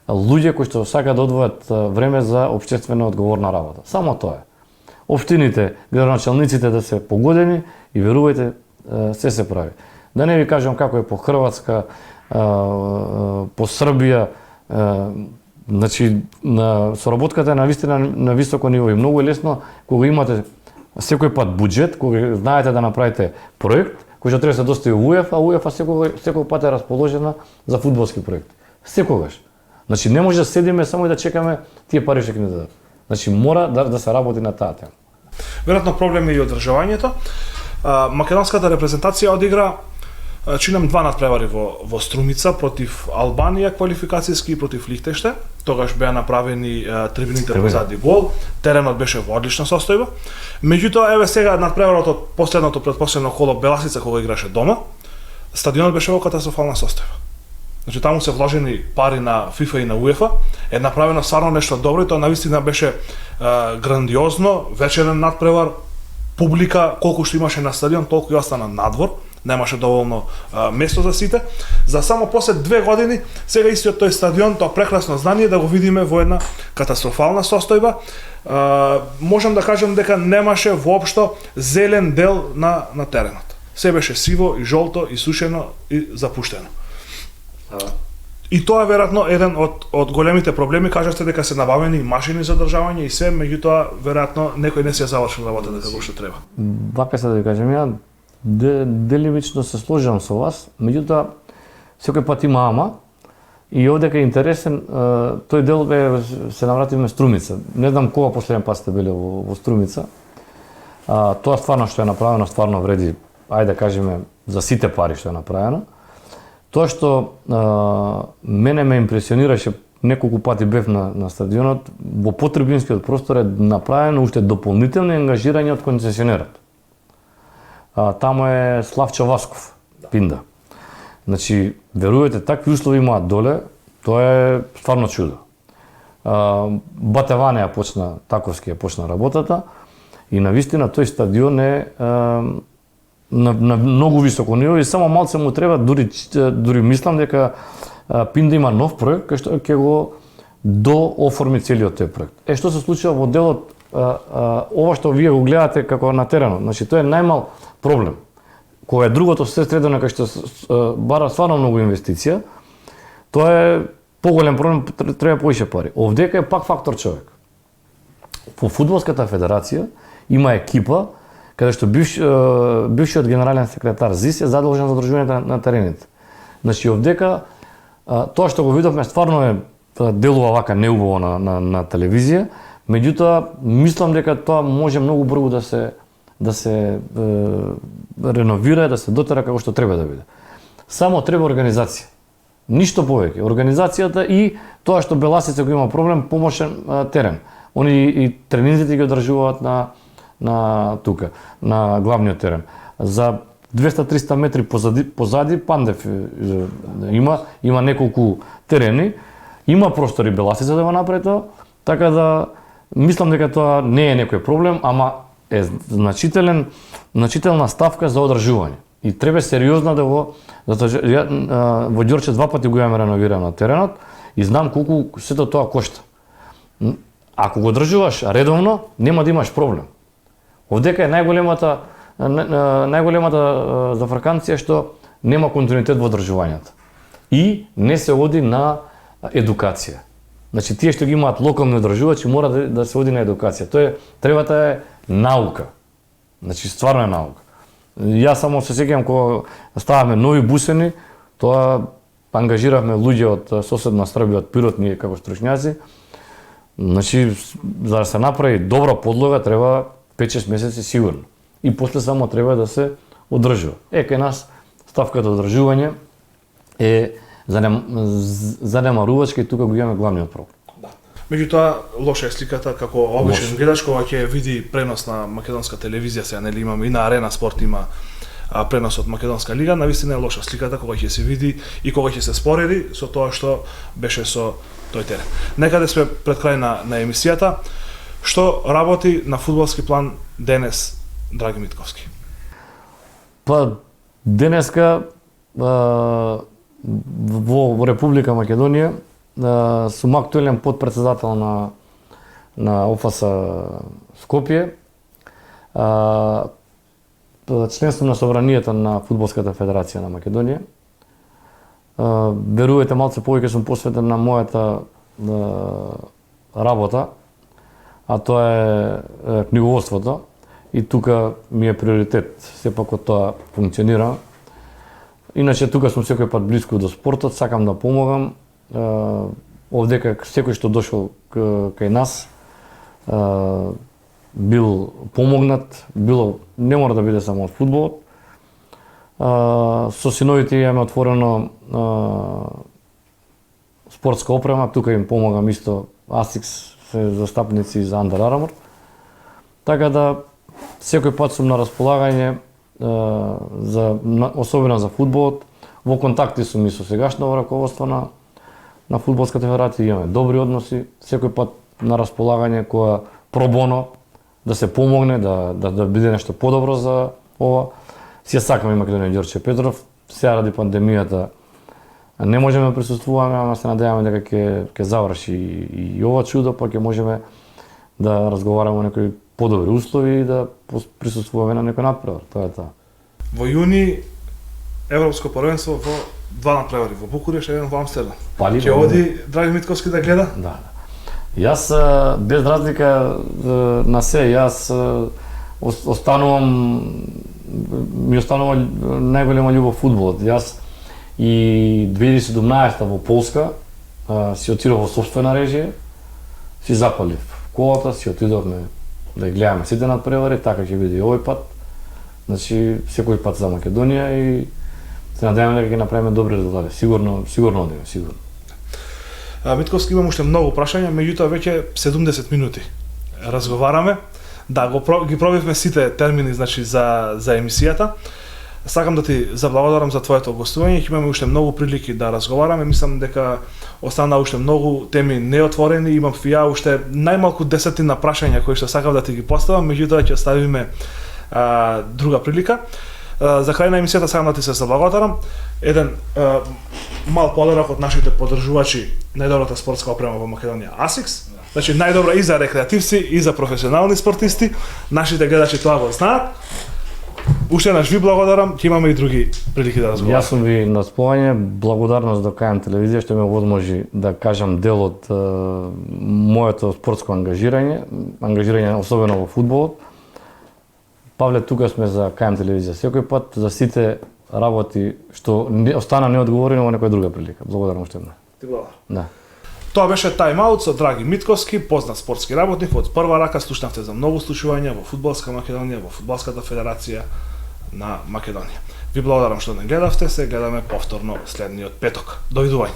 луѓе кои што сака да одвојат време за општествено одговорна работа. Само тоа е. Општините, градоначалниците да се погодени и верувајте, се прави. Да не ви кажам како е по Хрватска, по Србија, значи соработката е навистина на високо ниво и многу е лесно кога имате секој пат буџет, кога знаете да направите проект кој што треба да се достави во УЕФА, а УЕФА секој пат е расположена за фудбалски проект. Секогаш. Значи не може да седиме само и да чекаме тие пари што ќе ни дадат. Значи мора да се работи на таа тема. Веројатно проблем е и одржувањето. Македонската репрезентација одигра чинам 2 надпревари во Струмица против Албанија квалификацијски и против Лихтенштеин. Тогаш беа направени трибините позади гол. Теренот беше во одлична состојба. Меѓутоа еве сега надпреварот од предпоследно коло Беласица кога играше дома, стадионот беше во катастрофална состојба. Значи таму се вложени пари на ФИФА и на УЕФА, е направено стварно нешто добро и тоа навистина беше грандиозно, вечерен надпревар, публика колку што имаше на стадион, толку и остана надвор. Немаше доволно место за сите. За само после 2 години, сега истиот тој стадион, тоа прекрасно здание, да го видиме во една катастрофална состојба. Можам да кажам дека немаше воопшто зелен дел на теренот. Се беше сиво и жолто и сушено и запуштено. И тоа е веројатно еден од големите проблеми. Кажавте дека се набавени машини за одржавање и се, меѓутоа веројатно некој не се завршил работата како што треба. Вака се да ви кажам, ја делимично се сложам со вас, меѓутоа секој пат има ама и овде кај интересен тој дел се навративме Струмица. Не знам кога последен пат сте били во Струмица. Тоа стварно што е направено стварно вреди, ајде да кажеме за сите пари што е направено. Тоа што мене ме импресионираше, неколку пати бев на стадионот, во потребинскиот простор е направено уште дополнително ангажирање од концесионерот. Таму е Славчо Васков, Пинда. Значи, верувајте, такви услови имаат доле, тоа е стварно чудо. Батеване Таковски почна работата и навистина тој стадион е на многу високо ниво и само малце му треба, дури мислам дека Пинда има нов проект кој што ќе го дооформи целиот тој проект. Што се случува во делот ова што вие го гледате како на теренот, значи тоа е најмал проблем. Кога е другото се средено кај што бара стварно многу инвестиција, тоа е поголем проблем, треба поише пари. Овдека е пак фактор човек. Во Фудбалската федерација има екипа каде што бившиот генерален секретар ЗИС е задолжен за одржувањето на терените. Значи овдека тоа што го видовме стварно е делува вака неубаво на телевизија, меѓутоа мислам дека тоа може многу брзо да се реновира, да се дотера како што треба да биде. Само треба организација. Ништо повеќе. Организацијата и тоа што Беласица го има проблем, помошен терен. Они и тренинзите ги одржуваат на тука, на главниот терен. За 200-300 метри позади Пандев има неколку терени, има простори Беласица да го направи тоа, така да мислам дека тоа не е некој проблем, ама е значителна ставка за одржување. И треба сериозно да го, затоа во Ѓорче 2 пати го имаме реновирано теренот и знам колку сето тоа кошта. Ако го одржуваш редовно, нема да имаш проблем. Овдека е најголемата зафрканција што нема континуитет во одржувањето. И не се оди на едукација. Значи тие што ги имаат локални одржувачи мора да се оди на едукација. Требата е наука. Значи стварно е наука. Јас само се сеќавам кога ставаме нови бусени, тоа ангажиравме луѓе од соседна Србија, од Пирот, ние како стручњаци. Значи, за да се направи добра подлога, треба 5-6 месеци сигурно. И после само треба да се одржува. Кај нас ставката одржување е занемарувачка и тука го имаме главниот проблем. Да. Меѓутоа, лоша е сликата како обичен гледач кога ќе види пренос на македонска телевизија, сега нели имаме и на Арена Спорт има пренос од Македонска лига, навистина е лоша сликата кога ќе се види и кога ќе се спореди со тоа што беше со тој терен. Некаде сме пред крај на емисијата. Што работи на фудбалски план денес Драги Митковски? Па денеска во Република Македонија сум актуелен подпредседател на ОФС Скопје. Член сум на собранието на Фудбалската федерација на Македонија. Верувате, малце повеќе сум посветен на мојата работа, а тоа е книговодството. И тука ми е приоритет, сепак од тоа функционира. Иначе тука сум секој пат близко до спортот, сакам да помогам. Овдека секој што дошол кај нас бил помогнат, не мора да биде само од фудбалот. Со синовите имаме отворено спортска опрема, тука им помогам исто, ASICS се застапници за Under Armour. Така да секој пат сум на располагање особено за фудбалот. Во контакти сум и со сегашно раководство на Фудбалската федерација, имаме добри односи, секој пат на располагање кога пробоно да се помогне, да биде нешто подобро за ова. Си сакаме Македонија Ѓорче Петров, сега ради пандемијата не можеме да присуствуваме, ама се надеваме дека ќе заврши и ова чудо, па ќе можеме да разговараме о некои подобри услови и да присуствуваме на некој надпревар. Тоа е тоа. Во јуни Европско првенство во 2 надпревари, во Букуреш и еден во Амстердам. Ќе оди Драги Митковски да гледа? Да. Јас без разлика на се, јас ми останува најголема љубов фудбалот. Јас и 2017 во Полска си отидов во сопствена режија, си запалив колата, си отидовме да гледаме сите надпревари, така ќе биде и овој пат. Значи, секој пат за Македонија и се надеваме дека ќе направиме добри резултати. Сигурно одиме, сигурно. Митковски, имам уште многу прашања, меѓутоа веќе 70 минути разговараме. Да, ги пробивме сите термини, значи, за емисијата. Сакам да ти заблагодарам за твоето гостување, ќе имаме уште многу прилики да разговараме. Мислам дека остана уште многу теми неотворени, имам и ја уште најмалку 10 прашања кои што сакам да ти ги поставам, меѓутоа ќе оставиме друга прилика. За крај на емисијата сакам да ти се заблагодарам. Еден мал подарок од нашите поддржувачи најдобрата спортска опрема во Македонија, ASICS. Значи најдобра и за рекреативци и за професионални спортисти. Нашите гледачи тоа го знаат. Уште наш ви благодарам, ќе имаме и други прилики да разговараме. Јас сум ви на располагање, благодарност до КМ телевизија што ме возможи да кажам дел од моето спортско ангажирање особено во фудбалот. Павле, тука сме за КМ телевизија секој пат, за сите работи што остана неодговорено во некоја друга прилика. Благодарам уште еднаш. Ти благодарам. Да. Тоа беше тајм-аут со Драги Митковски, познат спортски работник. Од прва рака слушнавте за многу случувања во фудбалска Македонија, во Фудбалската федерација на Македонија. Ви благодарам што не гледавте, се гледаме повторно следниот петок. Довидување.